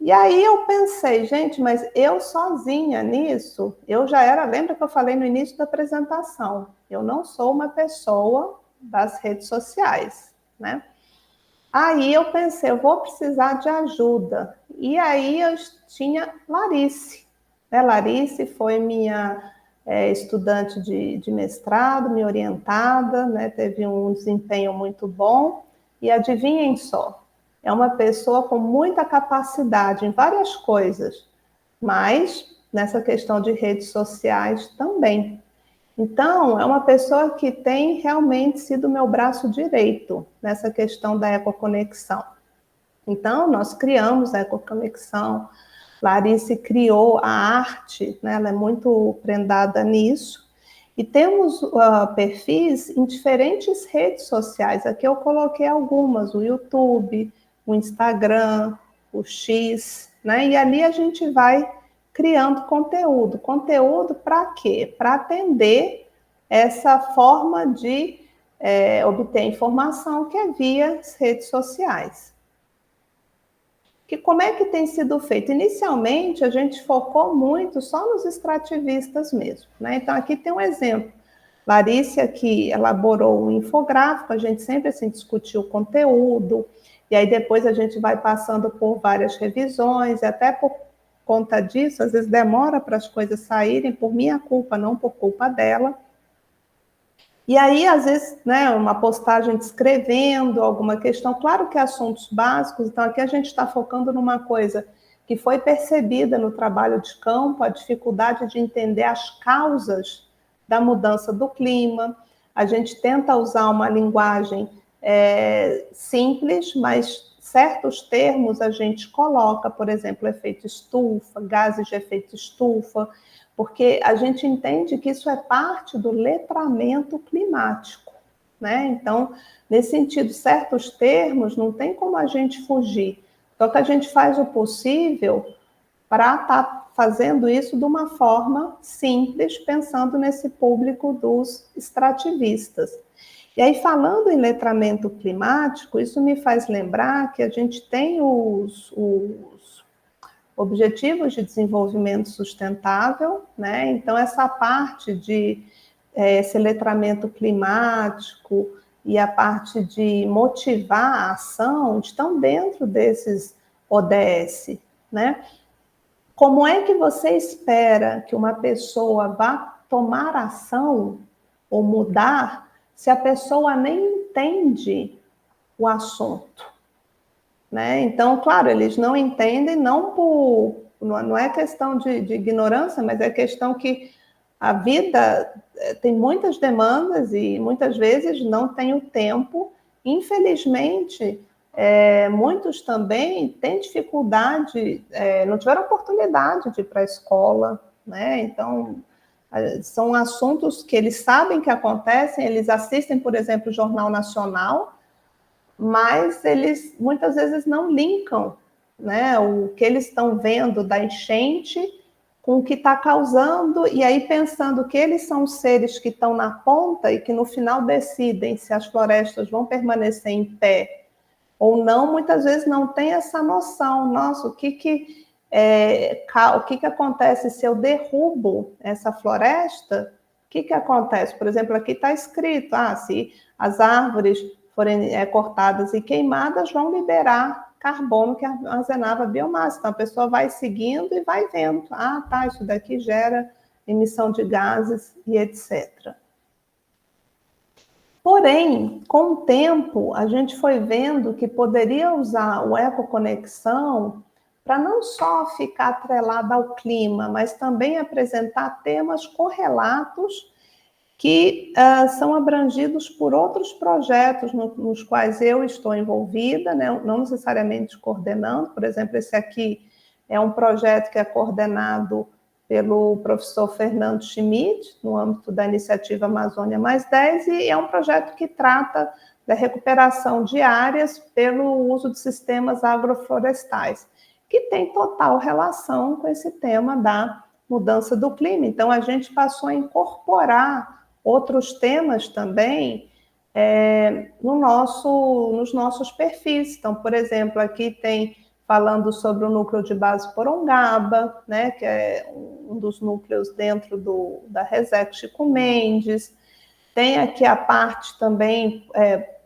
E aí eu pensei, gente, mas eu sozinha nisso, eu já era, lembra que eu falei no início da apresentação, eu não sou uma pessoa das redes sociais, né? Aí eu pensei, eu vou precisar de ajuda. E aí eu tinha Larice, né? Larice foi minha estudante de mestrado, minha orientada, né? Teve um desempenho muito bom. E adivinhem só, é uma pessoa com muita capacidade em várias coisas, mas nessa questão de redes sociais também. Então, é uma pessoa que tem realmente sido meu braço direito nessa questão da ecoconexão. Então, nós criamos a ecoconexão, Larice criou a arte, né? Ela é muito prendada nisso, e temos perfis em diferentes redes sociais. Aqui eu coloquei algumas, o YouTube, o Instagram, o X, né? E ali a gente vai criando conteúdo. Conteúdo para quê? Para atender essa forma de obter informação que é via as redes sociais. Como é que tem sido feito? Inicialmente, a gente focou muito só nos extrativistas mesmo, né? Então, aqui tem um exemplo. Larissa, que elaborou um infográfico, a gente sempre assim, discutiu o conteúdo, e aí depois a gente vai passando por várias revisões, e até por conta disso, às vezes demora para as coisas saírem, por minha culpa, não por culpa dela. E aí, às vezes, né, uma postagem descrevendo alguma questão, claro que assuntos básicos, então aqui a gente está focando numa coisa que foi percebida no trabalho de campo, a dificuldade de entender as causas da mudança do clima. A gente tenta usar uma linguagem simples, mas certos termos a gente coloca, por exemplo, efeito estufa, gases de efeito estufa, porque a gente entende que isso é parte do letramento climático, né? Então, nesse sentido, certos termos não tem como a gente fugir. Só que a gente faz o possível para estar fazendo isso de uma forma simples, pensando nesse público dos extrativistas. E aí, falando em letramento climático, isso me faz lembrar que a gente tem os Objetivos de Desenvolvimento Sustentável, né? Então, essa parte de esse letramento climático e a parte de motivar a ação estão dentro desses ODS, né? Como é que você espera que uma pessoa vá tomar ação ou mudar se a pessoa nem entende o assunto? Né? Então, claro, eles não entendem, não é questão de ignorância, mas é questão que a vida tem muitas demandas e muitas vezes não tem o tempo. Infelizmente, muitos também têm dificuldade, não tiveram oportunidade de ir para a escola, né? Então, são assuntos que eles sabem que acontecem, eles assistem, por exemplo, o Jornal Nacional, mas eles muitas vezes não linkam, né, o que eles estão vendo da enchente com o que está causando, e aí pensando que eles são seres que estão na ponta e que no final decidem se as florestas vão permanecer em pé ou não, muitas vezes não tem essa noção. Nossa, o que acontece se eu derrubo essa floresta? O que acontece? Por exemplo, aqui está escrito, se as árvores forem cortadas e queimadas, vão liberar carbono que armazenava biomassa. Então, a pessoa vai seguindo e vai vendo. Isso daqui gera emissão de gases e etc. Porém, com o tempo, a gente foi vendo que poderia usar o ecoconexão para não só ficar atrelada ao clima, mas também apresentar temas correlatos que são abrangidos por outros projetos nos quais eu estou envolvida, né? Não necessariamente coordenando. Por exemplo, esse aqui é um projeto que é coordenado pelo professor Fernando Schmidt, no âmbito da iniciativa Amazônia Mais 10, e é um projeto que trata da recuperação de áreas pelo uso de sistemas agroflorestais, que tem total relação com esse tema da mudança do clima. Então, a gente passou a incorporar outros temas também nos nossos perfis. Então, por exemplo, aqui tem falando sobre o núcleo de base Porongaba, né, que é um dos núcleos dentro da RESEC Chico Mendes. Tem aqui a parte também,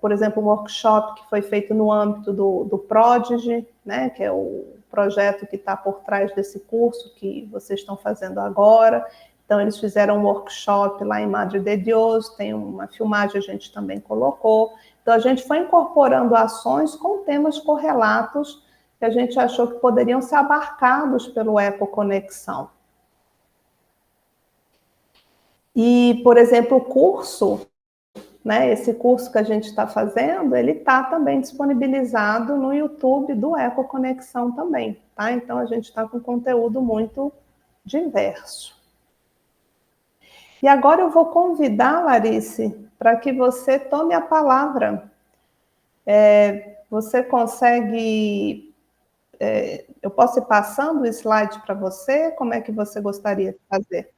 por exemplo, um workshop que foi feito no âmbito do Prodigy, né, que é o projeto que está por trás desse curso que vocês estão fazendo agora. Então, eles fizeram um workshop lá em Madre de Dios, tem uma filmagem, a gente também colocou. Então, a gente foi incorporando ações com temas correlatos que a gente achou que poderiam ser abarcados pelo Ecoconexão. E, por exemplo, o curso, né, esse curso que a gente está fazendo, ele está também disponibilizado no YouTube do Ecoconexão também, tá? Então, a gente está com conteúdo muito diverso. E agora eu vou convidar, Larice, para que você tome a palavra. Você consegue... eu posso ir passando o slide para você? Como é que você gostaria de fazer?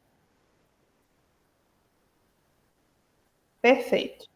Perfeito.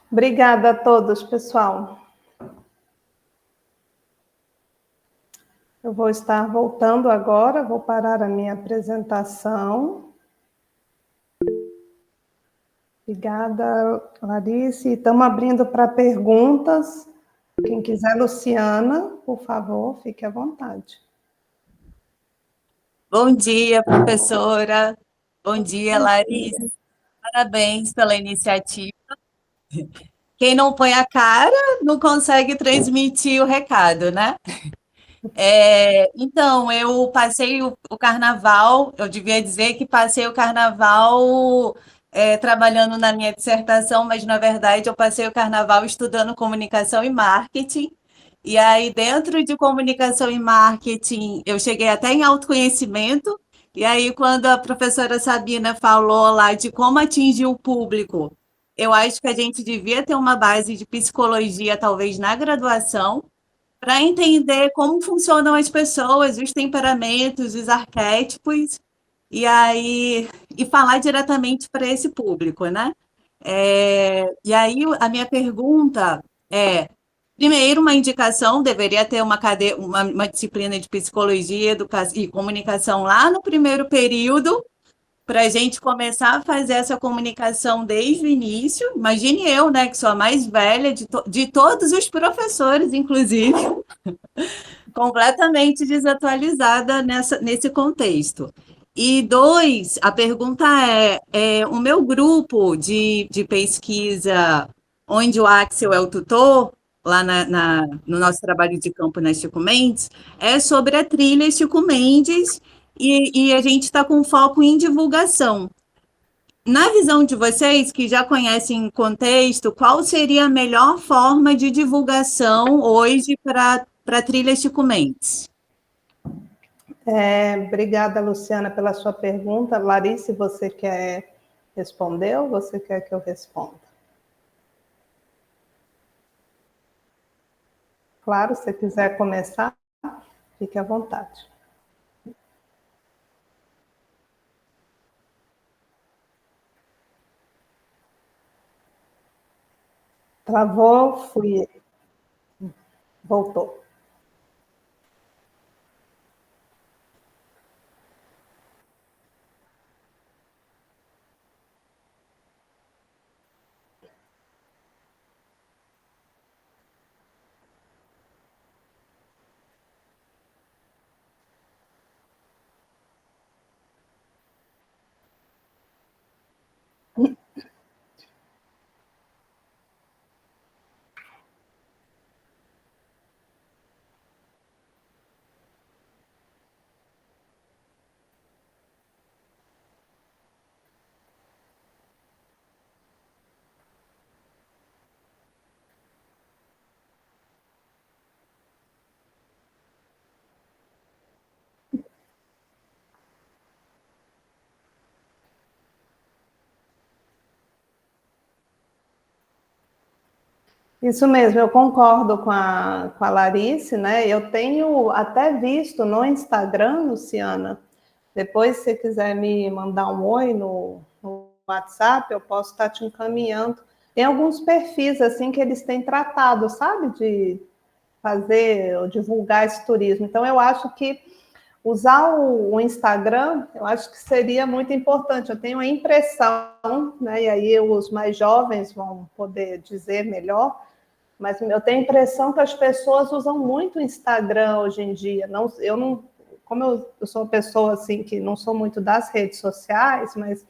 Obrigada a todos, pessoal. Eu vou estar voltando agora, vou parar a minha apresentação. Obrigada, Larissa. Estamos abrindo para perguntas. Quem quiser, Luciana, por favor, fique à vontade. Bom dia, professora. Bom dia, Larissa. Parabéns pela iniciativa. Quem não põe a cara não consegue transmitir o recado, né? Então, eu passei o carnaval, eu devia dizer que passei o carnaval trabalhando na minha dissertação, mas na verdade eu passei o carnaval estudando comunicação e marketing. E aí, dentro de comunicação e marketing, eu cheguei até em autoconhecimento. E aí, quando a professora Sabina falou lá de como atingir o público, eu acho que a gente devia ter uma base de psicologia, talvez na graduação, para entender como funcionam as pessoas, os temperamentos, os arquétipos, e falar diretamente para esse público, né? E aí a minha pergunta é, primeiro, uma indicação, deveria ter uma disciplina de psicologia, educação e comunicação lá no primeiro período, para a gente começar a fazer essa comunicação desde o início. Imagine eu, né, que sou a mais velha de todos os professores, inclusive, completamente desatualizada nesse contexto. E dois, a pergunta o meu grupo de pesquisa, onde o Axel é o tutor, lá no nosso trabalho de campo na Chico Mendes, é sobre a trilha Chico Mendes, e a gente está com foco em divulgação. Na visão de vocês, que já conhecem o contexto, qual seria a melhor forma de divulgação hoje para a trilha Chico Mendes? Obrigada, Luciana, pela sua pergunta. Larissa, você quer responder ou você quer que eu responda? Claro, se quiser começar, fique à vontade. Travou, fui. Voltou. Isso mesmo, eu concordo com a Larissa, né? Eu tenho até visto no Instagram, Luciana, depois se você quiser me mandar um oi no WhatsApp, eu posso estar te encaminhando. Tem alguns perfis assim que eles têm tratado, sabe, de fazer ou divulgar esse turismo. Então, eu acho que usar o Instagram, eu acho que seria muito importante. Eu tenho a impressão, né, e aí os mais jovens vão poder dizer melhor, mas eu tenho a impressão que as pessoas usam muito o Instagram hoje em dia. Como eu sou uma pessoa assim que não sou muito das redes sociais, mas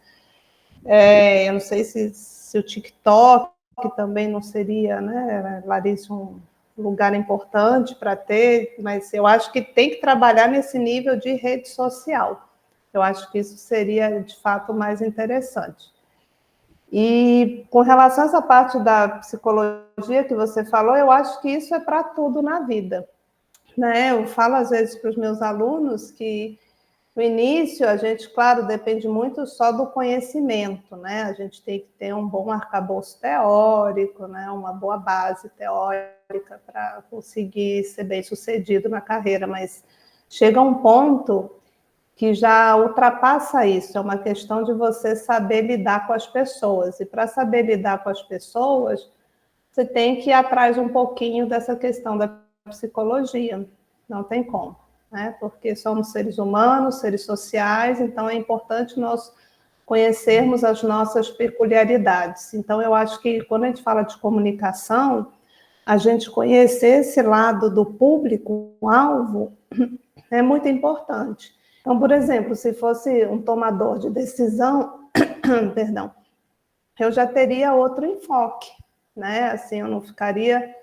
eu não sei se o TikTok também não seria, né, Larissa, um lugar importante para ter, mas eu acho que tem que trabalhar nesse nível de rede social. Eu acho que isso seria, de fato, mais interessante. E com relação a essa parte da psicologia que você falou, eu acho que isso é para tudo na vida, né? Eu falo às vezes para os meus alunos que no início a gente, claro, depende muito só do conhecimento, né? A gente tem que ter um bom arcabouço teórico, né? Uma boa base teórica para conseguir ser bem sucedido na carreira, mas chega um ponto que já ultrapassa isso, é uma questão de você saber lidar com as pessoas. E para saber lidar com as pessoas, você tem que ir atrás um pouquinho dessa questão da psicologia, não tem como, né? Porque somos seres humanos, seres sociais, então é importante nós conhecermos as nossas peculiaridades. Então, eu acho que quando a gente fala de comunicação, a gente conhecer esse lado do público-alvo é muito importante. Então, por exemplo, se fosse um tomador de decisão, perdão, eu já teria outro enfoque, né? Assim, eu não ficaria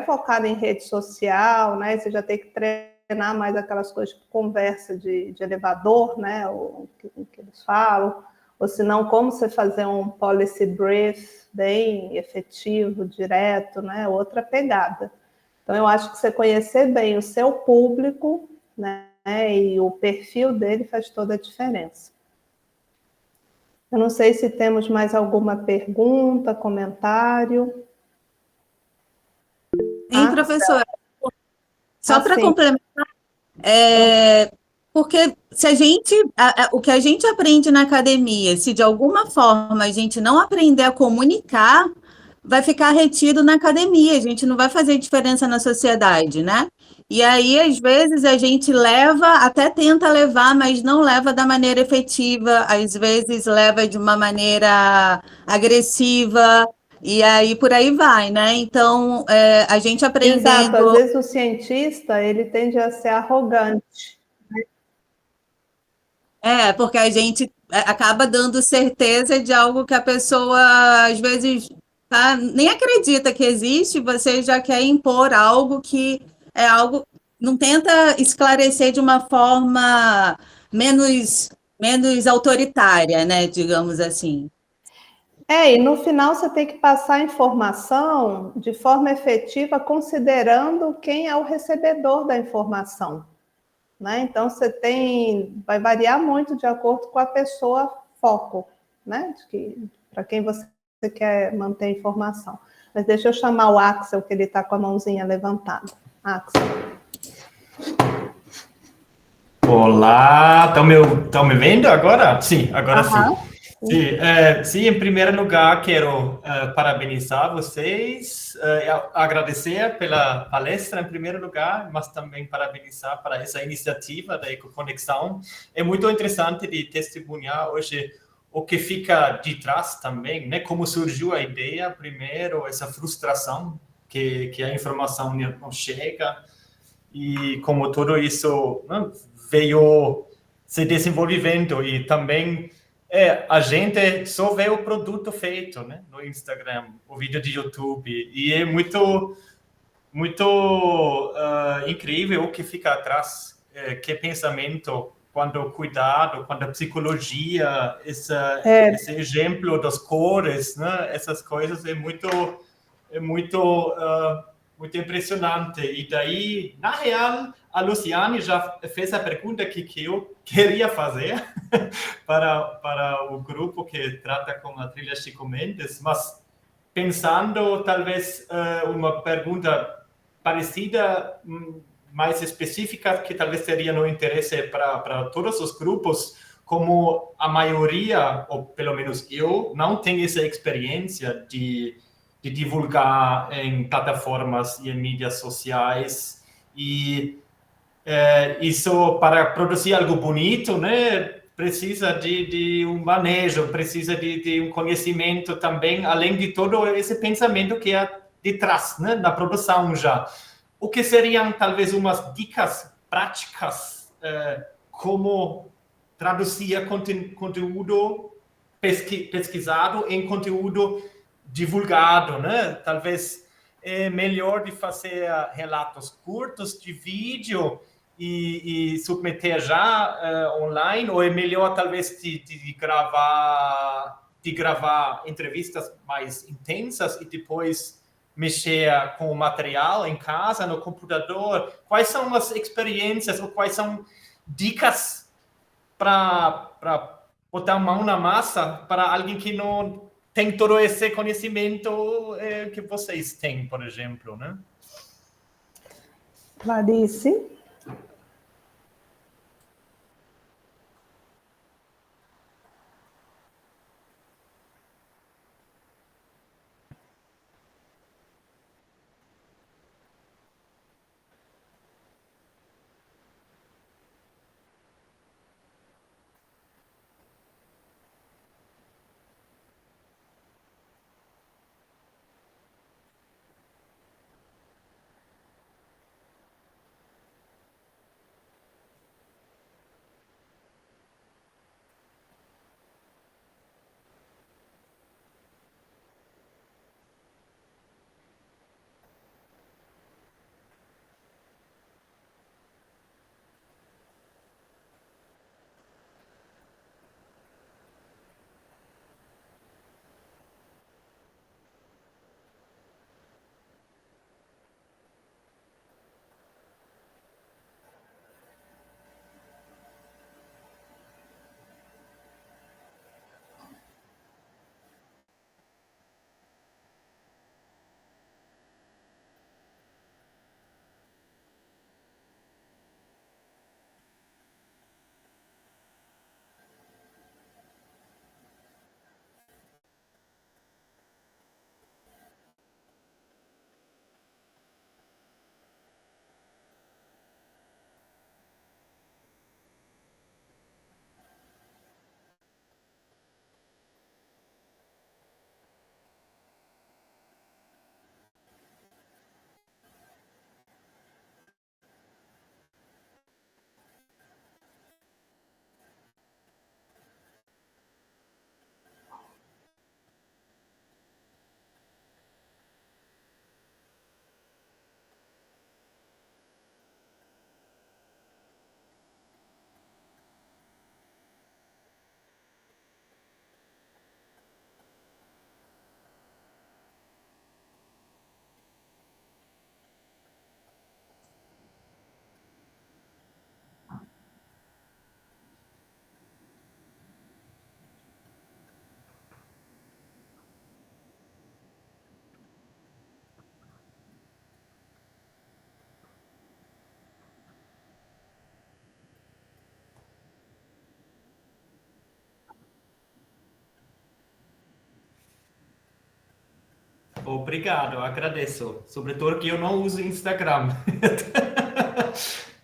focada em rede social, né? Você já tem que treinar mais aquelas coisas, tipo conversa de elevador, né? O que eles falam, ou se não, como você fazer um policy brief bem efetivo, direto, né? Outra pegada. Então, eu acho que você conhecer bem o seu público, né? E o perfil dele faz toda a diferença. Eu não sei se temos mais alguma pergunta, comentário. Sim, professora. Só para sim. complementar, porque se o que a gente aprende na academia, se de alguma forma a gente não aprender a comunicar, vai ficar retido na academia, a gente não vai fazer diferença na sociedade, né? E aí, às vezes, a gente até tenta levar, mas não leva da maneira efetiva, às vezes leva de uma maneira agressiva, e aí por aí vai, né? Então, a gente aprendendo... Exato, às vezes o cientista, ele tende a ser arrogante. Porque a gente acaba dando certeza de algo que a pessoa, às vezes, nem acredita que existe, você já quer impor algo que é algo, não tenta esclarecer de uma forma menos autoritária, né, digamos assim. E no final você tem que passar a informação de forma efetiva, considerando quem é o recebedor da informação, né? Então vai variar muito de acordo com a pessoa foco, né? Para quem você quer manter a informação. Mas deixa eu chamar o Axel, que ele está com a mãozinha levantada. Axel. Olá, estão me vendo agora? Sim, agora sim. Sim, em primeiro lugar, quero parabenizar vocês, agradecer pela palestra, em primeiro lugar, mas também parabenizar para essa iniciativa da Ecoconexão. É muito interessante de testemunhar hoje o que fica de trás também, né? Como surgiu a ideia, primeiro, essa frustração que a informação não chega, e como tudo isso, né, veio se desenvolvendo, e também a gente só vê o produto feito, né, no Instagram, o vídeo de YouTube, e é muito incrível o que fica atrás, que pensamento, quando cuidado, quando a psicologia, esse exemplo das cores, né, essas coisas é muito impressionante. E daí, na real, a Luciane já fez a pergunta que eu queria fazer para o grupo que trata com a trilha Chico Mendes, mas pensando talvez uma pergunta parecida, mais específica, que talvez seria no interesse para todos os grupos, como a maioria, ou pelo menos eu, não tenho essa experiência de divulgar em plataformas e em mídias sociais, e isso, para produzir algo bonito, né, precisa de um manejo, precisa de um conhecimento também, além de todo esse pensamento que é de trás, né, na produção já. O que seriam talvez umas dicas práticas, como traduzir conteúdo pesquisado em conteúdo divulgado, né? Talvez é melhor de fazer relatos curtos de vídeo e submeter já online, ou é melhor talvez de gravar entrevistas mais intensas e depois mexer com o material em casa, no computador? Quais são as experiências ou quais são dicas para botar a mão na massa para alguém que não tem todo esse conhecimento que vocês têm, por exemplo, né? Clarice? Obrigado, agradeço. Sobretudo que eu não uso Instagram.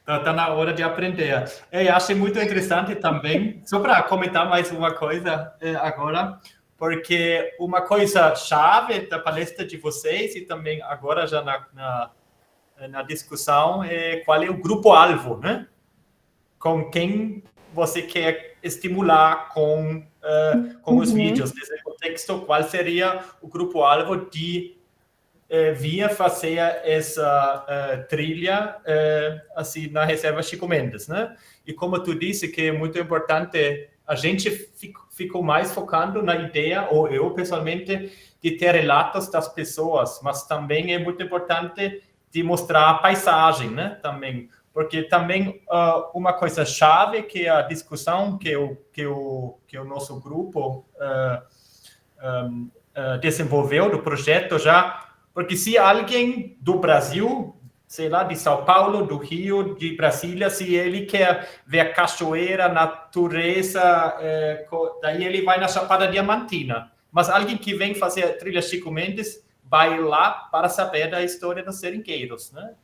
Está na hora de aprender. Eu achei muito interessante também, só para comentar mais uma coisa agora, porque uma coisa chave da palestra de vocês e também agora já na discussão é qual é o grupo-alvo, né? Com quem você quer estimular com os vídeos. Nesse contexto, qual seria o grupo-alvo de vinha fazer essa trilha assim na reserva Chico Mendes, né? E como tu disse que é muito importante, a gente ficou mais focando na ideia, ou eu pessoalmente, de ter relatos das pessoas, mas também é muito importante de mostrar a paisagem, né? Também, porque também uma coisa chave que é a discussão que o nosso grupo desenvolveu do projeto já. Porque se alguém do Brasil, sei lá, de São Paulo, do Rio, de Brasília, se ele quer ver a cachoeira, natureza, daí ele vai na Chapada Diamantina. Mas alguém que vem fazer a trilha Chico Mendes vai lá para saber da história dos seringueiros, né?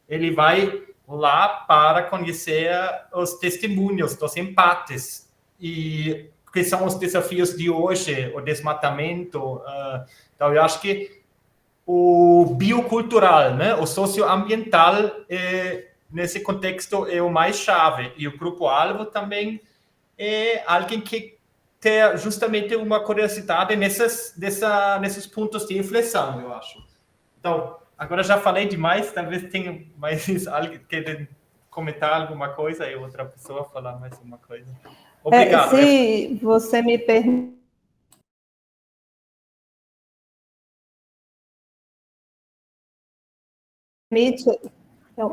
Ele vai lá para conhecer os testemunhos dos empates e que são os desafios de hoje, o desmatamento. Então, eu acho que o biocultural, né, o socioambiental, nesse contexto é o mais chave. E o grupo-alvo também é alguém que tem justamente uma curiosidade nesses pontos de inflexão, eu acho. Então, agora já falei demais, talvez tenha mais alguém que quer comentar alguma coisa e outra pessoa falar mais uma coisa. Obrigado. Se você me permite,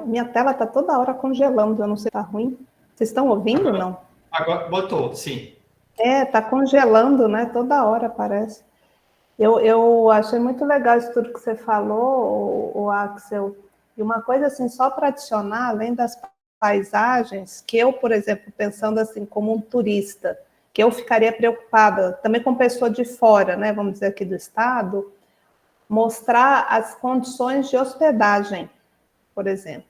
minha tela está toda hora congelando, eu não sei se está ruim. Vocês estão ouvindo, não? Agora, botou, sim. Está congelando, né? Toda hora, parece. Eu achei muito legal isso tudo que você falou, o Axel. E uma coisa assim, só para adicionar, além das paisagens, que eu, por exemplo, pensando assim como um turista, que eu ficaria preocupada, também com pessoa de fora, né? Vamos dizer aqui do estado, mostrar as condições de hospedagem, por exemplo,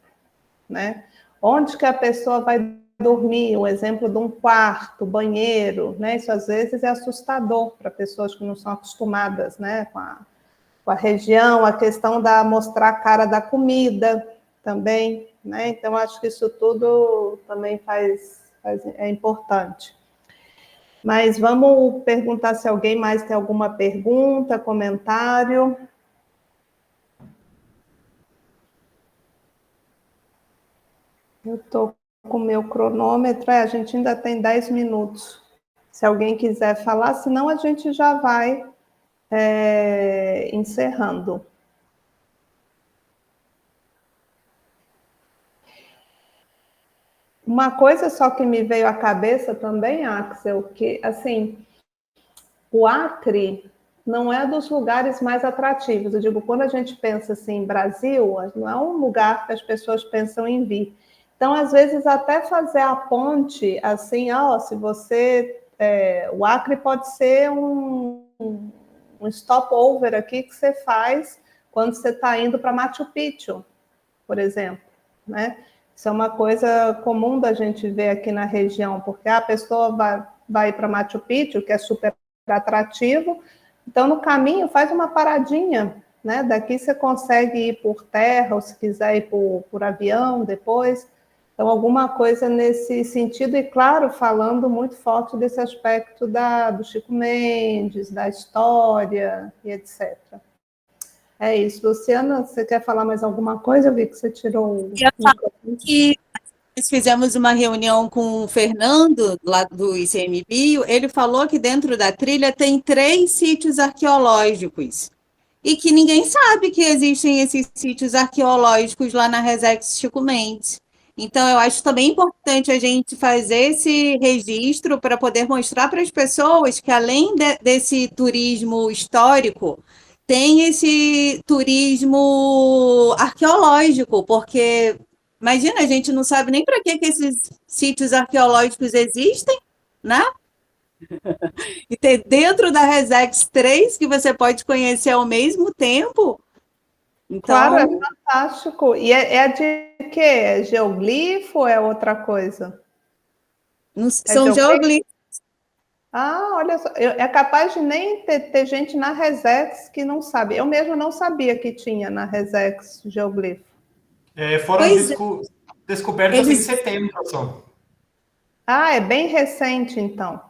né? Onde que a pessoa vai dormir, o exemplo de um quarto, banheiro, né? Isso às vezes é assustador para pessoas que não são acostumadas, né? Com a região, a questão da mostrar a cara da comida também, né? Então acho que isso tudo também é importante. Mas vamos perguntar se alguém mais tem alguma pergunta, comentário. Eu estou com o meu cronômetro, a gente ainda tem 10 minutos. Se alguém quiser falar, senão a gente já vai encerrando. Uma coisa só que me veio à cabeça também, Axel, que, assim, o Acre não é dos lugares mais atrativos. Eu digo, quando a gente pensa assim em Brasil, não é um lugar que as pessoas pensam em vir. Então, às vezes, até fazer a ponte, assim, se você... o Acre pode ser um stopover aqui que você faz quando você está indo para Machu Picchu, por exemplo, né? Isso é uma coisa comum da gente ver aqui na região, porque a pessoa vai para Machu Picchu, que é super atrativo, então no caminho faz uma paradinha, né? Daqui você consegue ir por terra, ou se quiser ir por avião depois. Então, alguma coisa nesse sentido, e claro, falando muito forte desse aspecto do Chico Mendes, da história e etc. É isso. Luciana, você quer falar mais alguma coisa? Eu vi que você tirou o microfone. Nós fizemos uma reunião com o Fernando, lá do ICMBio, ele falou que dentro da trilha tem 3 sítios arqueológicos, e que ninguém sabe que existem esses sítios arqueológicos lá na Resex Chico Mendes. Então, eu acho também importante a gente fazer esse registro para poder mostrar para as pessoas que, além desse turismo histórico, tem esse turismo arqueológico, porque, imagina, a gente não sabe nem para que esses sítios arqueológicos existem, né? E ter dentro da Resex 3 que você pode conhecer ao mesmo tempo. Claro, é Então, fantástico. E é de quê? É geoglifo ou é outra coisa? É são geoglifo? geoglifos. Ah, olha só, é capaz de nem ter gente na Resex que não sabe. Eu mesmo não sabia que tinha na Resex geoglifo. Foram Pois é, descobertos em eles setembro só. Ah, é bem recente, então.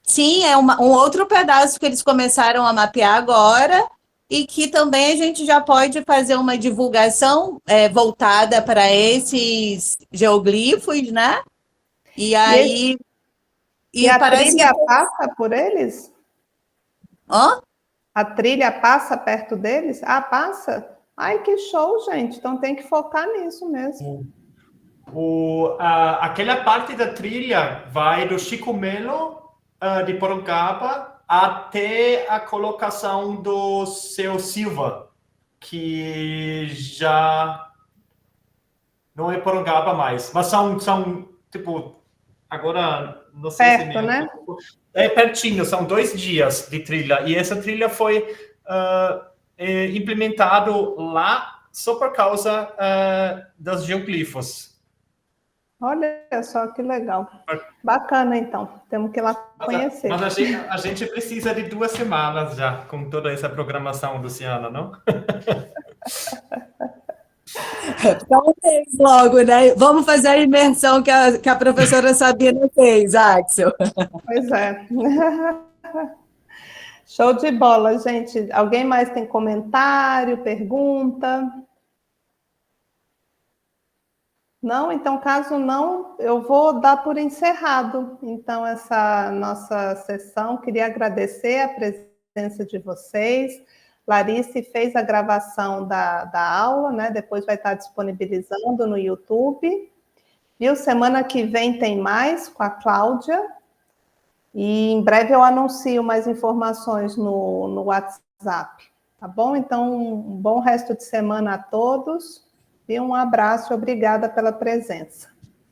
sim, é um outro pedaço que eles começaram a mapear agora e que também a gente já pode fazer uma divulgação voltada para esses geoglifos, né? E E, aí, e e a parece que... trilha passa por eles? Hã? A trilha passa perto deles? Ah, passa? Ai, que show, gente. Então tem que focar nisso mesmo. Aquela parte da trilha vai do Chico Melo, de Porongaba, até a colocação do Seu Silva, que já não é Porongaba mais. Mas são tipo, agora não sei se Perto, me né? é pertinho, são 2 dias de trilha. E essa trilha foi implementado lá só por causa dos geoglifos. Olha só que legal. Bacana, então. Temos que ir lá Mas conhecer. a gente precisa de 2 semanas já com toda essa programação, Luciana, não? Então, fez logo, né? Vamos fazer a imersão que a professora Sabina fez, Axel. Pois é. Show de bola, gente. Alguém mais tem comentário, pergunta? Não? Então, caso não, eu vou dar por encerrado. Então, essa nossa sessão, queria agradecer a presença de vocês. Larice fez a gravação da aula, né? Depois vai estar disponibilizando no YouTube. Viu? Semana que vem tem mais com a Cláudia. E em breve eu anuncio mais informações no WhatsApp. Tá bom? Então, um bom resto de semana a todos. E um abraço, obrigada pela presença.